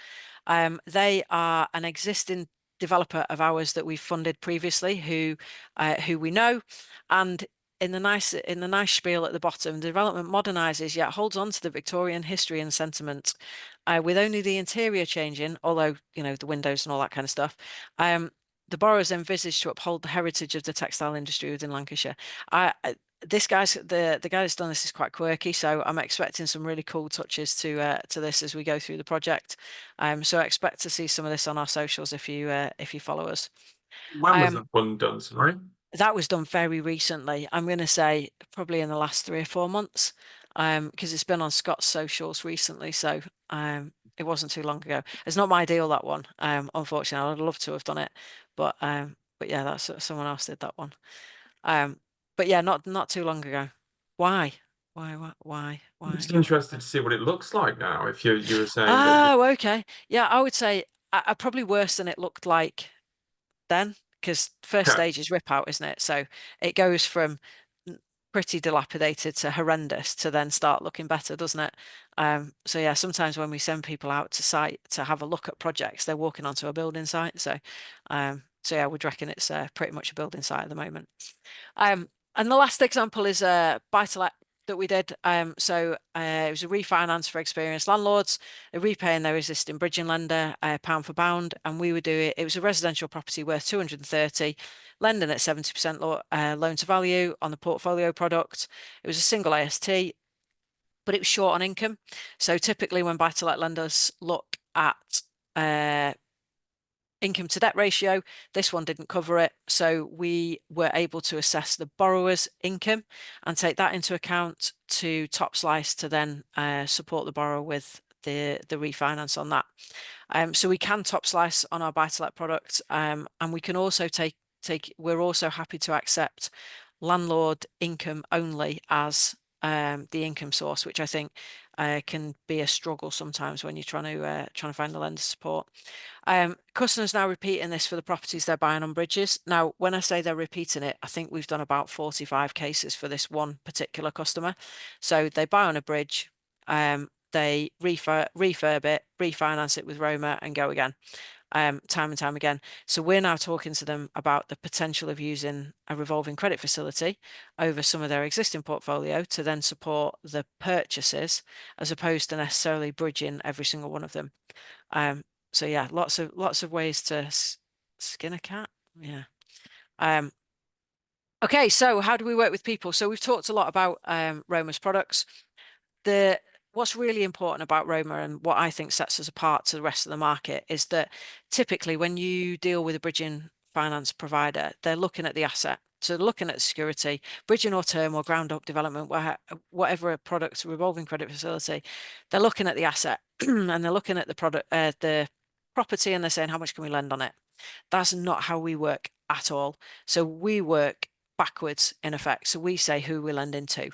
They are an existing developer of ours that we've funded previously, who we know, and in the nice spiel at the bottom, the development modernizes yet holds on to the Victorian history and sentiment, with only the interior changing, although the windows and all that kind of stuff. The borrowers envisaged to uphold the heritage of the textile industry within Lancashire. The guy that's done this is quite quirky, so I'm expecting some really cool touches to this as we go through the project. So I expect to see some of this on our socials if you follow us. When was that one done, sorry? That was done very recently. I'm going to say probably in the last 3 or 4 months, because it's been on Scott's socials recently, so it wasn't too long ago. It's not my deal, that one. Unfortunately, I'd love to have done it, but yeah, that's someone else did that one. But yeah, not too long ago. Why? I'm just interested to see what it looks like now. If you were saying that. Oh, okay. Yeah, I would say probably worse than it looked like then, because first Okay. stage is rip out, isn't it? So it goes from pretty dilapidated to horrendous to then start looking better, doesn't it? So yeah, sometimes when we send people out to site to have a look at projects, they're walking onto a building site. So yeah, we'd reckon it's pretty much a building site at the moment. And the last example is a buy-to-let that we did. So it was a refinance for experienced landlords, repaying their existing bridging lender, pound for pound, and we would do it. It was a residential property worth 230, lending at 70% loan to value on the portfolio product. It was a single AST, but it was short on income. So typically when buy-to-let lenders look at income to debt ratio, this one didn't cover it. So we were able to assess the borrower's income and take that into account to top slice to then support the borrower with the refinance on that. So we can top slice on our buy-to-let product, and we can also we're also happy to accept landlord income only as the income source, which I think can be a struggle sometimes when you're trying to find the lender support. Customers now repeating this for the properties they're buying on bridges. Now, when I say they're repeating it, I think we've done about 45 cases for this one particular customer. So they buy on a bridge, they refurb it, refinance it with Roma and go again. Time and time again. So we're now talking to them about the potential of using a revolving credit facility over some of their existing portfolio to then support the purchases, as opposed to necessarily bridging every single one of them. So yeah, lots of ways to skin a cat. Yeah. Okay, so how do we work with people? So we've talked a lot about Roma's products. What's really important about Roma and what I think sets us apart to the rest of the market is that typically when you deal with a bridging finance provider, they're looking at the asset. So they're looking at security, bridging or term or ground up development, whatever a product, revolving credit facility, they're looking at the asset and they're looking at the product, the property, and they're saying, how much can we lend on it? That's not how we work at all. So we work backwards in effect. So we say who we lend into.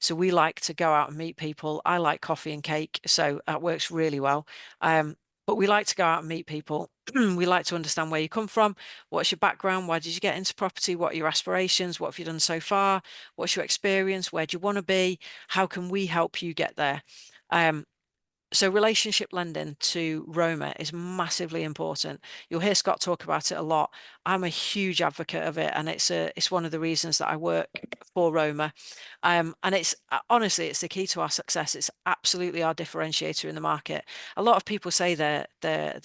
So we like to go out and meet people. I like coffee and cake, so that works really well. But we like to go out and meet people. We like to understand where you come from. What's your background? Why did you get into property? What are your aspirations? What have you done so far? What's your experience? Where do you want to be? How can we help you get there? So relationship lending to Roma is massively important. You'll hear Scott talk about it a lot. I'm a huge advocate of it, and it's one of the reasons that I work for Roma. And it's honestly, it's the key to our success. It's absolutely our differentiator in the market. A lot of people say they're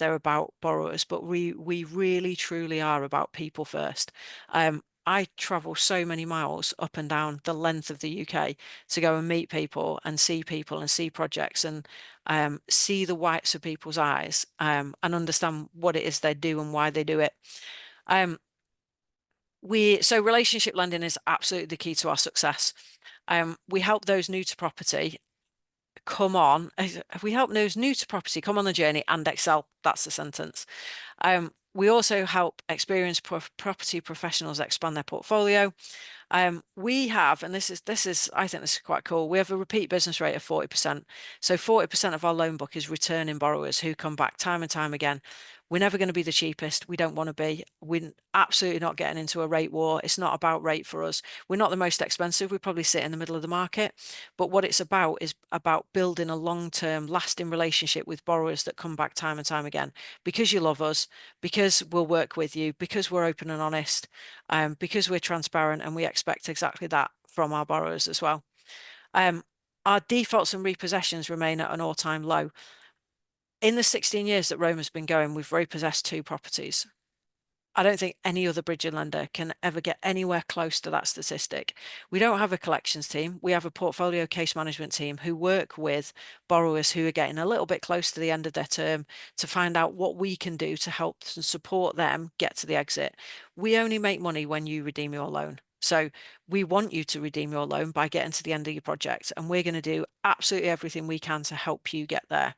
about borrowers, but we really truly are about people first. I travel so many miles up and down the length of the UK to go and meet people and see projects and see the whites of people's eyes and understand what it is they do and why they do it. So relationship lending is absolutely the key to our success. We help those new to property come on the journey and excel. That's the sentence. We also help experienced property professionals expand their portfolio. We have, and this is, I think this is quite cool. We have a repeat business rate of 40%. So 40% of our loan book is returning borrowers who come back time and time again. We're never going to be the cheapest. We don't want to be. We're absolutely not getting into a rate war. It's not about rate for us. We're not the most expensive. We probably sit in the middle of the market. But what it's about is about building a long-term, lasting relationship with borrowers that come back time and time again because you love us, because we'll work with you, because we're open and honest, because we're transparent, and we expect exactly that from our borrowers as well. Our defaults and repossessions remain at an all-time low. In the 16 years that Roma's been going, we've repossessed 2 properties. I don't think any other bridging lender can ever get anywhere close to that statistic. We don't have a collections team. We have a portfolio case management team who work with borrowers who are getting a little bit close to the end of their term to find out what we can do to help and support them get to the exit. We only make money when you redeem your loan. So we want you to redeem your loan by getting to the end of your project, and we're going to do absolutely everything we can to help you get there.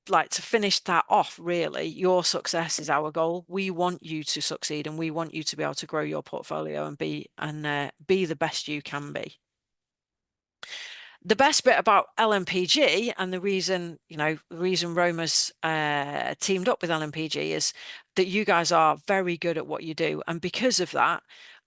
Like to finish that off, really, your success is our goal. We want you to succeed, and we want you to be able to grow your portfolio and be the best you can be. The best bit about LMPG, and the reason Roma's teamed up with LMPG, is that you guys are very good at what you do, and because of that,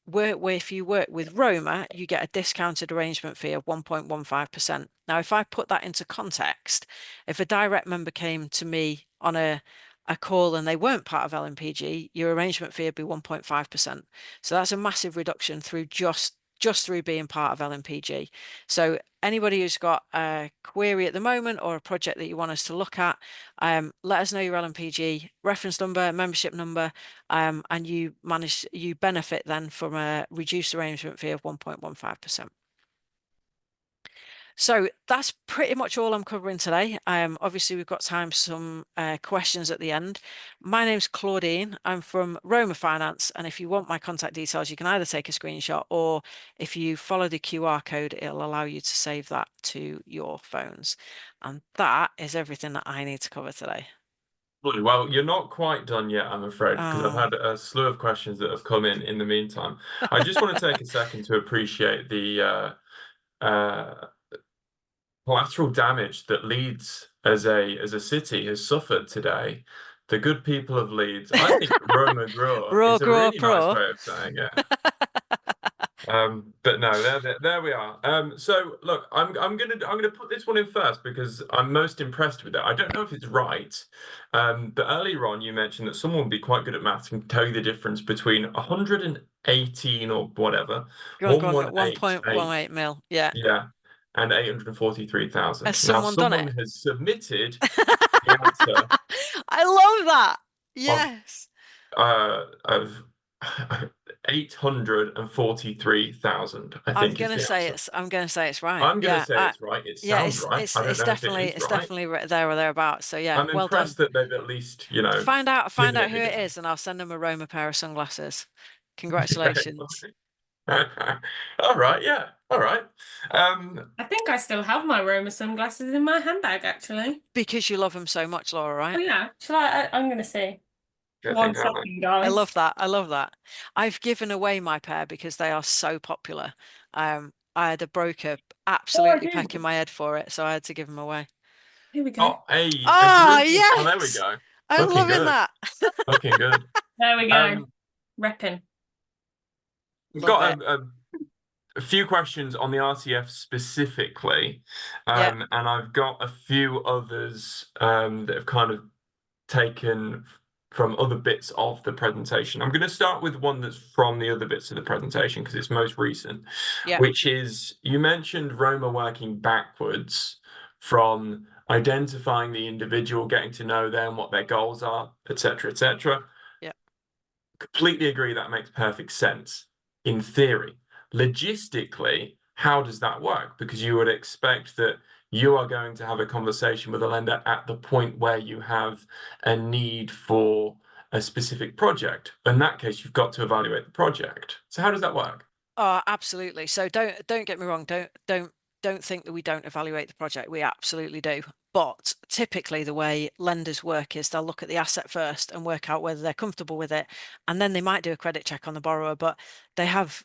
if you work with Roma, you get a discounted arrangement fee of 1.15%. Now, if I put that into context, if a direct member came to me on a call and they weren't part of LMPG, your arrangement fee would be 1.5%. So that's a massive reduction through just through being part of LMPG. So anybody who's got a query at the moment or a project that you want us to look at, let us know your LMPG reference number, membership number, and you benefit then from a reduced arrangement fee of 1.15%. So that's pretty much all I'm covering today. Obviously, we've got time for some questions at the end. My name's Claudine. I'm from Roma Finance. And if you want my contact details, you can either take a screenshot, or if you follow the QR code, it'll allow you to save that to your phones. And that is everything that I need to cover today. Well, you're not quite done yet, I'm afraid, because I've Oh. had a slew of questions that have come in the meantime. I just want to take a second to appreciate the collateral damage that Leeds as a city has suffered today. The good people of Leeds, I think Roma Grow is a really nice way of saying it. But no, there we are. So look, I'm gonna put this one in first because I'm most impressed with it. I don't know if it's right, but earlier on you mentioned that someone would be quite good at maths and tell you the difference between 118 or whatever, Go on, 118, 1.18 mil. Yeah. yeah, and 843,000. Has Now someone done someone it? has submitted the answer I love that. Yes. of 843,000, I think is the answer. I'm gonna say it's right. I'm gonna Yeah. say it's right. It Yeah, sounds right. I don't know if it is it's right. definitely there or thereabouts. So yeah, I'm well done. impressed that they've at least, Find out given it who a it go. is, and I'll send them a Roma pair of sunglasses. Congratulations. All right, yeah. All right. I think I still have my Roma sunglasses in my handbag, actually. Because you love them so much, Laura, Oh right? yeah, I'm gonna see. I One think, aren't second, I guys. love that. I love that. I've given away my pair because they are so popular. I had a broker Oh, I absolutely do. pecking my head for it, so I had to give them away. Here we go. Oh, a Ah, group of, oh, there we yes. go. I'm Looking loving good. that. Looking good. There we go. Um, Repping. we've Love got it. a few questions on the RTF specifically, Yeah. and I've got a few others that have kind of taken from other bits of the presentation. I'm going to start with one that's from the other bits of the presentation because it's most recent, Yeah. which is you mentioned Roma working backwards from identifying the individual, getting to know them, what their goals are, etc., etc. Yeah. Completely agree. That makes perfect sense in theory. Logistically, how does that work? Because you would expect that you are going to have a conversation with a lender at the point where you have a need for a specific project. In that case, you've got to evaluate the project. So how does that work? Oh, absolutely. So don't get me wrong. Don't think that we don't evaluate the project. We absolutely do. But typically the way lenders work is they'll look at the asset first and work out whether they're comfortable with it. And then they might do a credit check on the borrower, but they have,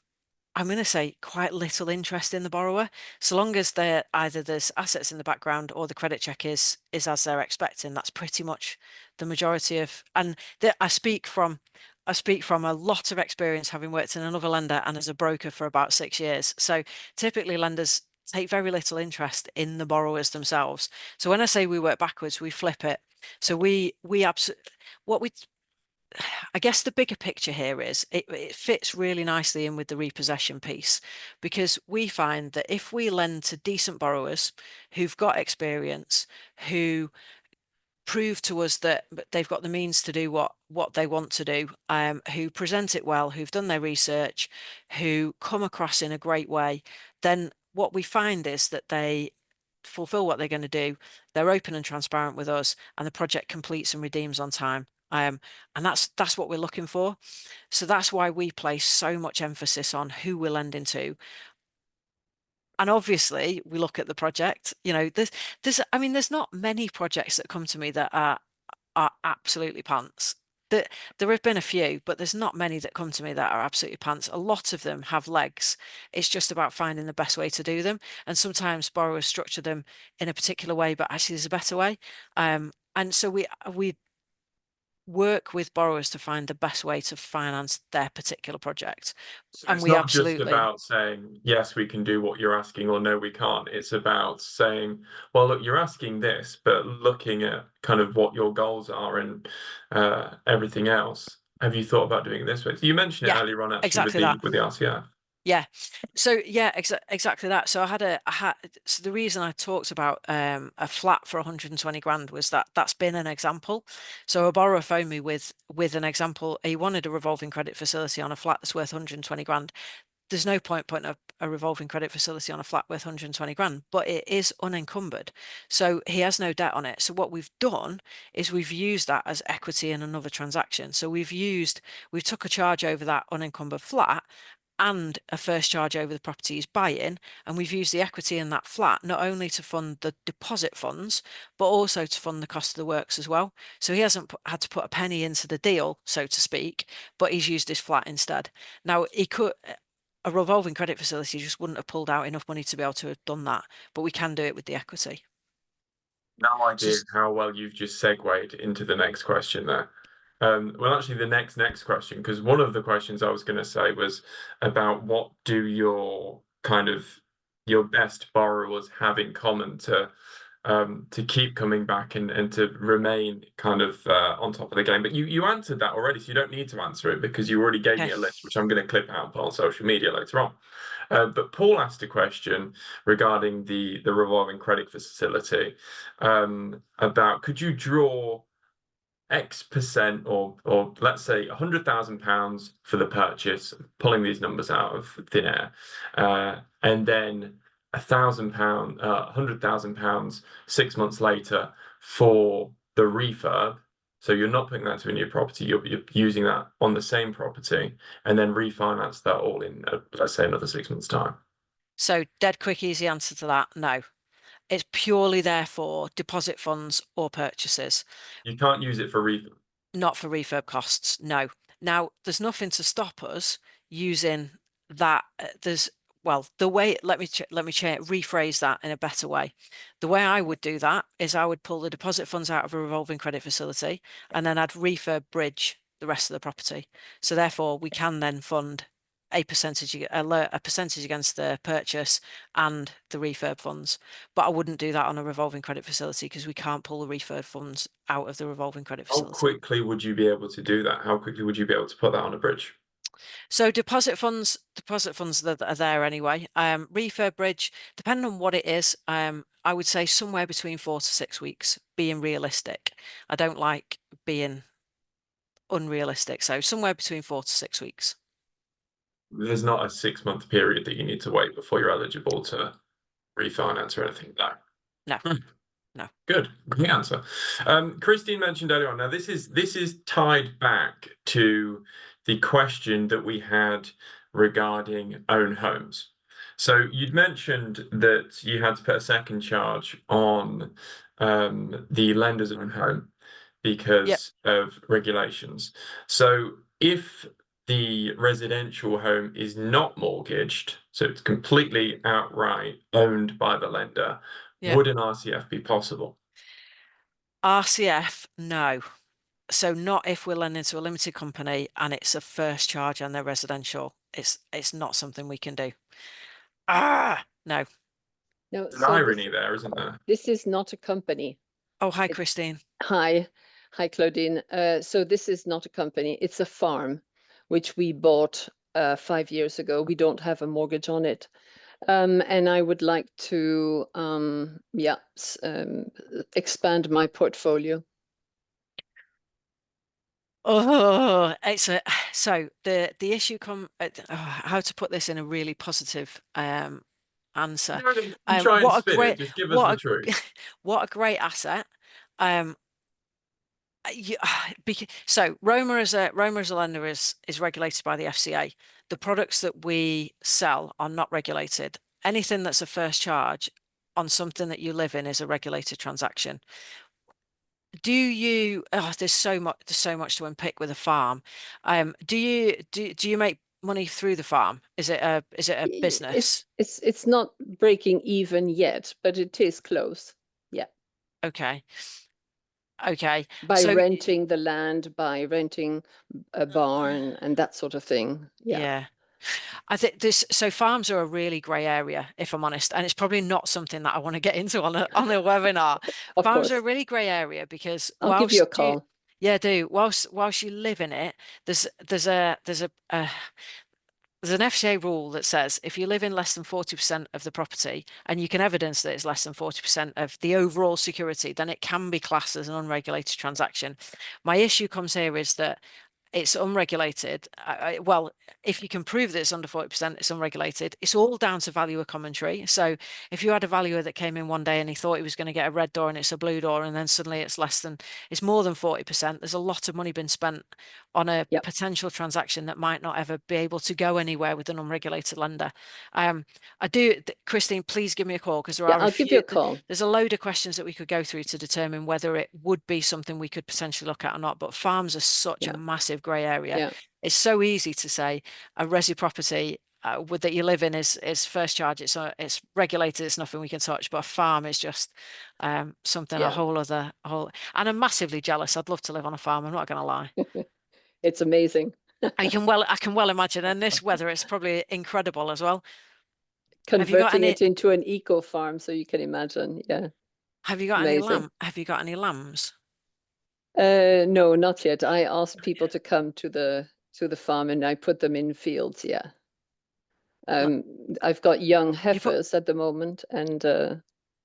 I'm going to say, quite little interest in the borrower, so long as they're either there's assets in the background or the credit check is as they're expecting. That's pretty much the majority of, and I speak from a lot of experience, having worked in another lender and as a broker for about 6 years. So typically lenders take very little interest in the borrowers themselves. So when I say we work backwards, we flip it. So we absolutely, what we, I guess the bigger picture here is it fits really nicely in with the repossession piece, because we find that if we lend to decent borrowers who've got experience, who prove to us that they've got the means to do what they want to do, who present it well, who've done their research, who come across in a great way, then what we find is that they fulfill what they're going to do. They're open and transparent with us, and the project completes and redeems on time. And that's what we're looking for. So that's why we place so much emphasis on who we're lending to. And obviously we look at the project. There's not many projects that come to me that are absolutely pants. There have been a few, but there's not many that come to me that are absolutely pants. A lot of them have legs. It's just about finding the best way to do them. And sometimes borrowers structure them in a particular way, but actually there's a better way. And so we work with borrowers to find the best way to finance their particular project. So And it's we not just absolutely, about saying, yes, we can do what you're asking, or no, we can't. It's about saying, well, look, you're asking this, but looking at kind of what your goals are and everything else. Have you thought about doing it this way? So you mentioned it yeah, earlier on, actually, exactly that. with the RCF. Yeah. So yeah, exactly that. So so the reason I talked about a flat for 120 grand was that that's been an example. So a borrower phoned me with an example. He wanted a revolving credit facility on a flat that's worth 120 grand. There's no point putting a revolving credit facility on a flat worth 120 grand, but it is unencumbered. So he has no debt on it. So what we've done is we've used that as equity in another transaction. So we took a charge over that unencumbered flat and a first charge over the property he's buying, and we've used the equity in that flat not only to fund the deposit funds, but also to fund the cost of the works as well. So he hasn't had to put a penny into the deal, so to speak, but he's used his flat instead. Now, a revolving credit facility just wouldn't have pulled out enough money to be able to have done that, but we can do it with the equity. No idea Just, how well you've just segued into the next question there. Well, actually, the next question, because one of the questions I was going to say was about what do your your best borrowers have in common to keep coming back and to remain kind of on top of the game. But you answered that already, so you don't need to answer it because you already gave me okay. a list, which I'm going to clip out and put on social media later on. But Paul asked a question regarding the revolving credit facility about could you draw X percent or let's say £100,000 for the purchase, pulling these numbers out of thin air, and then £1,000, £100,000 6 months later for the refurb. So you're not putting that to a new property, you're using that on the same property, and then refinance that all in, let's say, another 6 months' time. So dead quick, easy answer to that, no. It's purely there for deposit funds or purchases. You can't use it for refurb. Not for refurb costs, no. Now, there's nothing to stop us using that. The way, let me rephrase that in a better way. The way I would do that is I would pull the deposit funds out of a revolving credit facility and then I'd refurb bridge the rest of the property. So therefore, we can then fund a percentage against the purchase and the refurb funds. But I wouldn't do that on a revolving credit facility because we can't pull the refurb funds out of the revolving credit How facility. quickly would you be able to do that? How quickly would you be able to put that on a bridge? So deposit funds that are there anyway. Refurb bridge, depending on what it is, I would say somewhere between 4 to 6 weeks, being realistic. I don't like being unrealistic. So somewhere between 4 to 6 weeks. There's not a 6 month period that you need to wait before you're eligible to refinance or anything like that. No, Hmm. no. Good answer. Christine mentioned earlier on. Now, this is tied back to the question that we had regarding own homes. So you'd mentioned that you had to put a second charge on the lender's own home Yep. because of regulations. So if the residential home is not mortgaged, so it's completely outright owned by the lender, Yep. would an RCF be possible? RCF, no. So not if we're lending to a limited company and it's a first charge and they're residential. It's not something we can do. No. No, There's an so irony there, isn't there? this is not a company. Oh, hi, Christine. Hi, Claudine. So this is not a company. It's a farm, which we bought 5 years ago. We don't have a mortgage on it. And I would like to, expand my portfolio. Oh, so the issue how to put this in a really positive answer. Don't try and spin it. Just give us the truth. What a great asset. So Roma as a lender is regulated by the FCA. The products that we sell are not regulated. Anything that's a first charge on something that you live in is a regulated transaction. There's so much to unpick with a farm. Do you make money through the farm? Is it a business? It's not breaking even yet, but it is close. Yeah. Okay. Okay. By So renting the land, by renting a barn and that sort of thing. yeah. I think so farms are a really grey area, if I'm honest, and it's probably not something that I want to get into on a webinar. Of Farms course. are a really grey area because I'll give you a call. yeah, do whilst you live in it, there's an FCA rule that says if you live in less than 40% of the property and you can evidence that it's less than 40% of the overall security, then it can be classed as an unregulated transaction. My issue comes here is that it's unregulated. Well, if you can prove that it's under 40%, it's unregulated. It's all down to valuer commentary. So if you had a valuer that came in one day and he thought he was going to get a red door and it's a blue door, and then suddenly it's more than 40%, there's a lot of money been spent on a potential transaction that might not ever be able to go anywhere with an unregulated lender. Christine, please give me a call because I'll give you a call. There's a load of questions that we could go through to determine whether it would be something we could potentially look at or not. But farms are such a massive grey area. It's so easy to say a resi property that you live in is first charge. It's regulated. It's nothing we can touch. But a farm is just something a whole. And I'm massively jealous. I'd love to live on a farm. I'm not going to lie. It's amazing. I can well imagine. And this weather, it's probably incredible as well. Converting it into an eco farm, so you can imagine. Yeah. Have you got amazing. Have you got any lambs? No, not yet. I asked people to come to the farm and I put them in fields. Yeah. I've got young heifers at the moment, and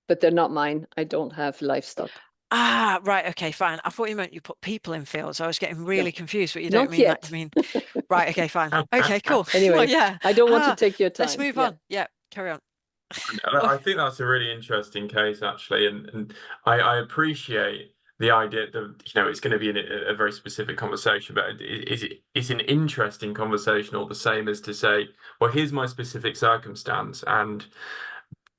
but they're not mine. I don't have livestock. Ah, right. Okay, fine. I thought you meant you put people in fields. I was getting really confused, but you Not don't mean yet. that. You mean right? Okay, fine. Okay, cool. Anyway, well, yeah. I don't want to take your time. Let's move on. Yeah, carry on. I think that's a really interesting case, actually, and I appreciate the idea that it's going to be a very specific conversation, but it's an interesting conversation all the same as to say, well, here's my specific circumstance, and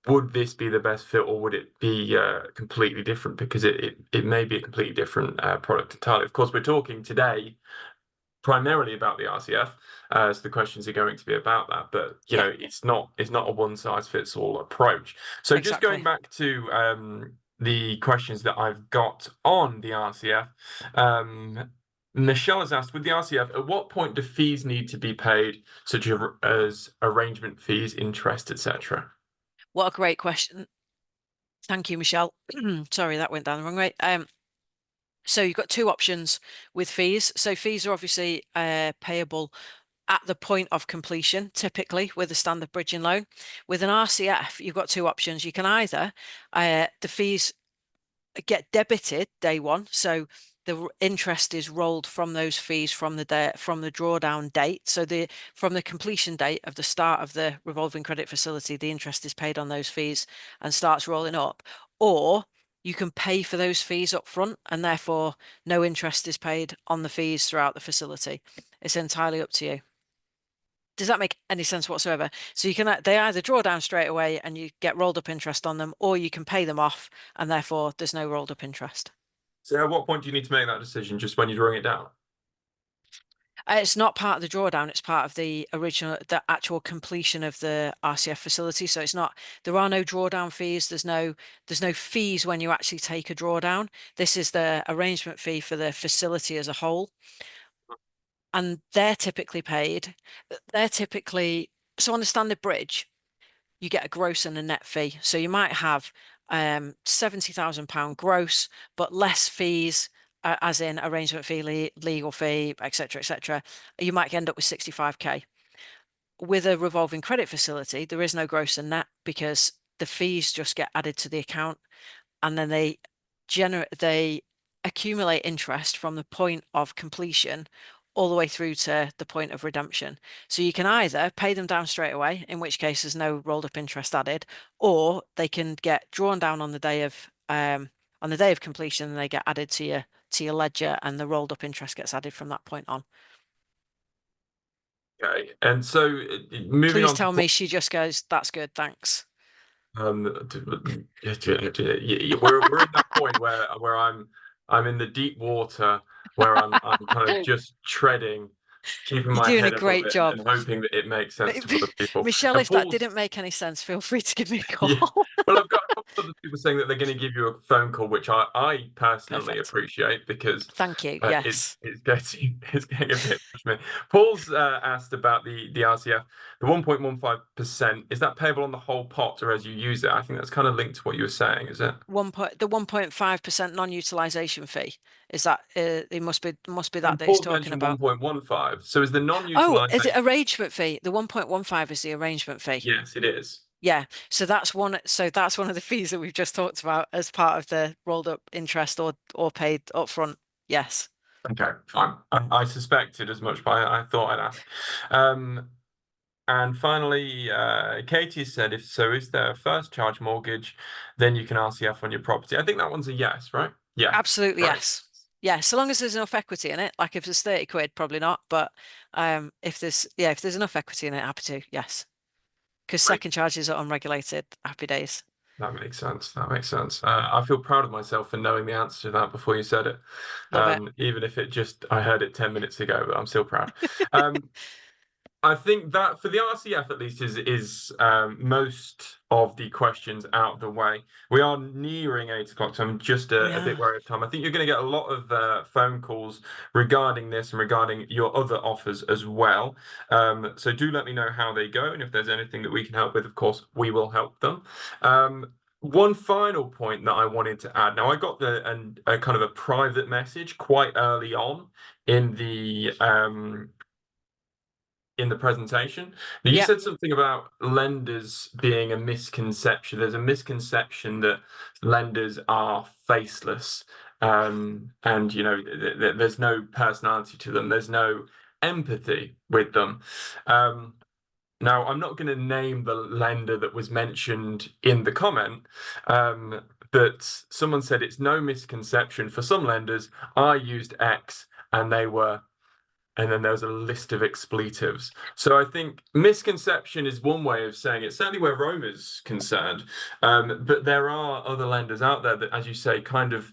would this be the best fit, or would it be completely different? Because it may be a completely different product entirely. Of course, we're talking today primarily about the RCF, so the questions are going to be about that. But it's not a one-size-fits-all approach. So just going back to the questions that I've got on the RCF, Michelle has asked, with the RCF, at what point do fees need to be paid, such as arrangement fees, interest, etc.? What a great question. Thank you, Michelle. Sorry, that went down the wrong way. So you've got two options with fees. So fees are obviously payable at the point of completion, typically with a standard bridging loan. With an RCF, you've got two options. You can either the fees get debited day one, so the interest is rolled from those fees from the drawdown date. So from the completion date of the start of the revolving credit facility, the interest is paid on those fees and starts rolling up. Or you can pay for those fees up front, and therefore no interest is paid on the fees throughout the facility. It's entirely up to you. Does that make any sense whatsoever? So they either draw down straight away and you get rolled up interest on them, or you can pay them off and therefore there's no rolled up interest. So at what point do you need to make that decision? Just when you're drawing it down? It's not part of the drawdown. It's part of the actual completion of the RCF facility. So there are no drawdown fees. There's no fees when you actually take a drawdown. This is the arrangement fee for the facility as a whole. And they're typically paid. So on a standard bridge, you get a gross and a net fee. So you might have £70,000 gross, but less fees, as in arrangement fee, legal fee, etc., etc. You might end up with 65k. With a revolving credit facility, there is no gross and net because the fees just get added to the account, and then they accumulate interest from the point of completion all the way through to the point of redemption. So you can either pay them down straight away, in which case there's no rolled up interest added, or they can get drawn down on the day of completion, and they get added to your ledger, and the rolled up interest gets added from that point on. Okay, and so moving Please on. tell me she just goes, "That's good, thanks." We're in that point where I'm in the deep water, where I'm kind of just treading, keeping my head up a bit and hoping that it makes sense to other people. Michelle, if that didn't make any sense, feel free to give me a call. Yeah. Well, I've got other people saying that they're going to give you a phone call, which I personally Perfect. appreciate, because Thank you. it's Yes. it's getting a bit much for me. Paul's asked about the RCF, the 1.15%. Is that payable on the whole pot or as you use it? I think that's kind of linked to what you were saying, is it? The 1.5% non-utilization fee. Is that it must be that he's Paul's talking mentioned about. 1.15. So is the Oh, non-utilization? is it arrangement fee? The 1.15 is the arrangement fee. Yes, it is. Yeah. So that's one of the fees that we've just talked about as part of the rolled up interest or paid upfront. Yes. Okay, fine. I suspected as much, but I thought I'd ask. And finally, Katie said, if so, is there a first charge mortgage? Then you can RCF on your property. I think that one's a yes, right? Yeah. Absolutely, Right. yes. Yeah, so long as there's enough equity in it. Like if there's 30 quid, probably not. But if there's enough equity in it, happy to, yes. Because Great. second charges are unregulated. Happy days. That makes sense. That makes sense. I feel proud of myself for knowing the answer to that before you said it. Love it. Even if I heard it 10 minutes ago, but I'm still proud. I think that for the RCF at least is most of the questions out of the way. We are nearing 8 o'clock, so I'm just a bit worried of time. I think you're going to get a lot of phone calls regarding this and regarding your other offers as well. So do let me know how they go, and if there's anything that we can help with, of course, we will help them. One final point that I wanted to add. Now, I got a kind of a private message quite early on in the presentation. Now, you said something about lenders being a misconception. There's a misconception that lenders are faceless, and there's no personality to them. There's no empathy with them. Now, I'm not going to name the lender that was mentioned in the comment, but someone said it's no misconception. For some lenders, I used X and they were, and then there's a list of expletives. So I think misconception is one way of saying it, certainly where Roma is concerned. But there are other lenders out there that, as you say, kind of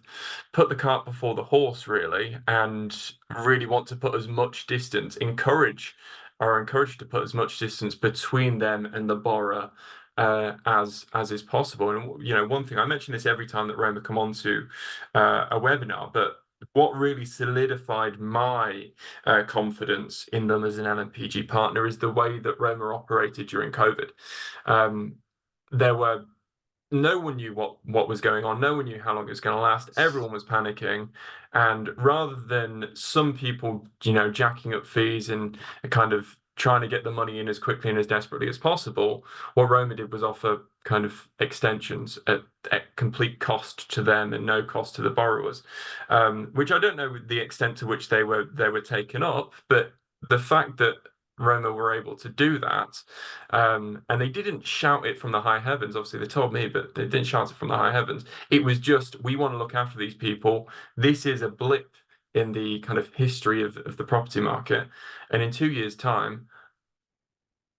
put the cart before the horse, really, and really want to put as much distance, are encouraged to put as much distance between them and the borrower as is possible. And one thing, I mention this every time that Roma come on to a webinar, but what really solidified my confidence in them as an LMPG partner is the way that Roma operated during COVID. No one knew what was going on. No one knew how long it was going to last. Everyone was panicking. And rather than some people, jacking up fees and kind of trying to get the money in as quickly and as desperately as possible, what Roma did was offer kind of extensions at complete cost to them and no cost to the borrowers, which I don't know the extent to which they were taken up, but the fact that Roma were able to do that, and they didn't shout it from the high heavens. Obviously, they told me, but they didn't shout it from the high heavens. It was just, we want to look after these people. This is a blip in the kind of history of the property market, and in 2 years' time,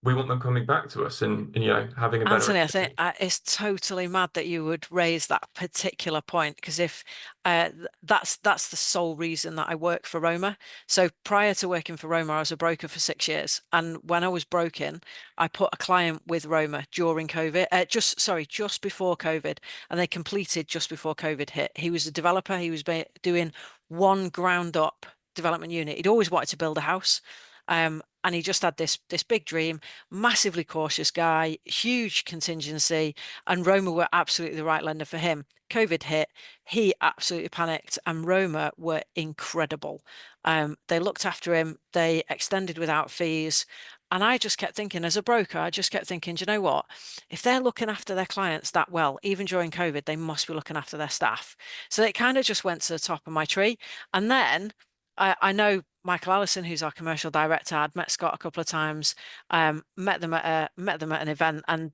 we want them coming back to us and having a better. Anthony, I think it's totally mad that you would raise that particular point, because if that's the sole reason that I work for Roma. So prior to working for Roma, I was a broker for 6 years, and when I was broking, I put a client with Roma during COVID, just before COVID, and they completed just before COVID hit. He was a developer. He was doing one ground up development unit. He'd always wanted to build a house. And he just had this big dream, massively cautious guy, huge contingency, and Roma were absolutely the right lender for him. COVID hit, he absolutely panicked, and Roma were incredible. They looked after him, they extended without fees. And I just kept thinking, as a broker, do you know what? If they're looking after their clients that well, even during COVID, they must be looking after their staff. So it kind of just went to the top of my tree. And then I know Michael Allison, who's our commercial director. I'd met Scott a couple of times, met them at an event, and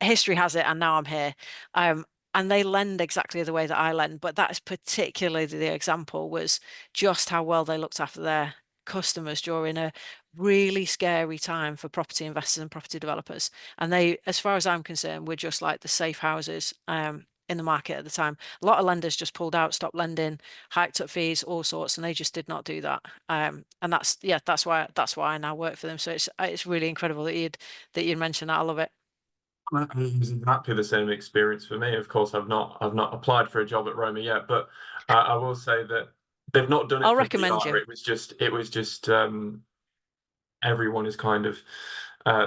history has it, and now I'm here. And they lend exactly the way that I lend, but that is particularly the example, was just how well they looked after their customers during a really scary time for property investors and property developers. And they, as far as I'm concerned, were just like the safe houses in the market at the time. A lot of lenders just pulled out, stopped lending, hiked up fees, all sorts, and they just did not do that. And that's why I now work for them. So it's really incredible that you'd mention that. I love it. It was exactly the same experience for me. Of course, I've not applied for a job at Roma yet, but I will say that they've not done it I'll for recommend PR. you. It was just everyone is kind of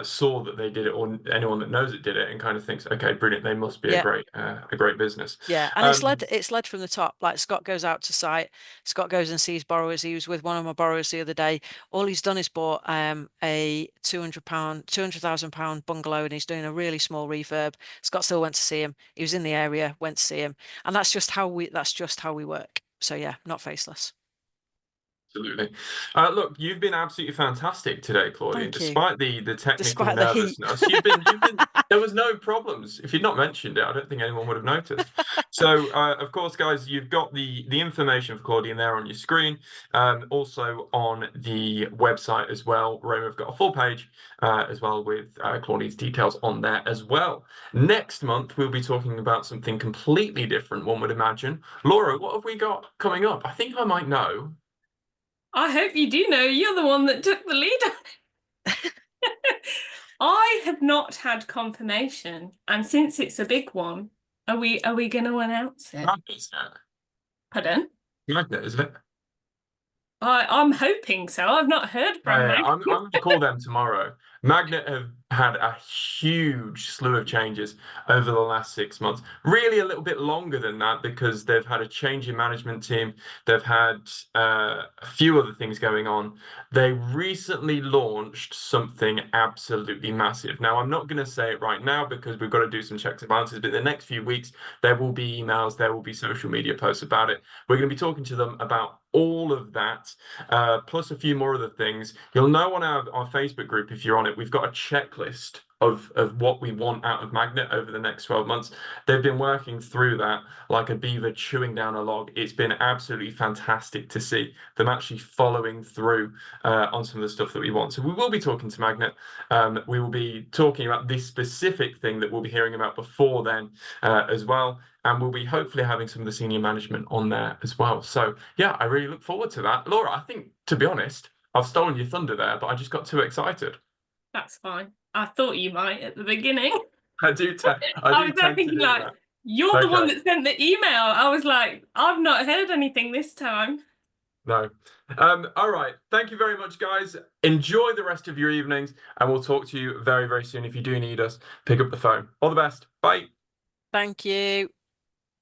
saw that they did it, or anyone that knows it did it, and kind of thinks, okay, brilliant, they must be Yeah. a great business. Yeah, and it's led from the top. Like Scott goes out to site, Scott goes and sees borrowers. He was with one of my borrowers the other day. All he's done is bought a £200,000 bungalow, and he's doing a really small refurb. Scott still went to see him. He was in the area, went to see him, and that's just how we work. So yeah, not faceless. Absolutely. Look, you've been absolutely fantastic today, Claudine. Thank you. Despite the technical Despite the heat. nervousness, you've been there was no problems. If you'd not mentioned it, I don't think anyone would have noticed. So, of course, guys, you've got the information for Claudine there on your screen. Also on the website as well. Roma have got a full page as well with Claudine's details on there as well. Next month, we'll be talking about something completely different, one would imagine. Laura, what have we got coming up? I think I might know. I hope you do know. You're the one that took the lead on it. I have not had confirmation, and since it's a big one, are we going to announce it? Magnet, isn't it? Pardon? Magnet, isn't it? I'm hoping so. I've not heard from I'm Magnet. going to call them tomorrow. Magnet have had a huge slew of changes over the last 6 months. Really a little bit longer than that, because they've had a change in management team. They've had a few other things going on. They recently launched something absolutely massive. Now, I'm not going to say it right now because we've got to do some checks and balances, but in the next few weeks, there will be emails, there will be social media posts about it. We're going to be talking to them about all of that, plus a few more other things. You'll know on our Facebook group, if you're on it, we've got a checklist of what we want out of Magnet over the next 12 months. They've been working through that like a beaver chewing down a log. It's been absolutely fantastic to see them actually following through on some of the stuff that we want. So we will be talking to Magnet. We will be talking about this specific thing that we'll be hearing about before then as well. And we'll be hopefully having some of the senior management on there as well. So yeah, I really look forward to that. Laura, I think, to be honest, I've stolen your thunder there, but I just got too excited. That's fine. I thought you might at the beginning. I do I was tend to thinking do like, that. you're the one Okay. that sent the email. I was like, I've not heard anything this time. No. All right. Thank you very much, guys. Enjoy the rest of your evenings, and we'll talk to you very, very soon. If you do need us, pick up the phone. All the best. Bye. Thank you.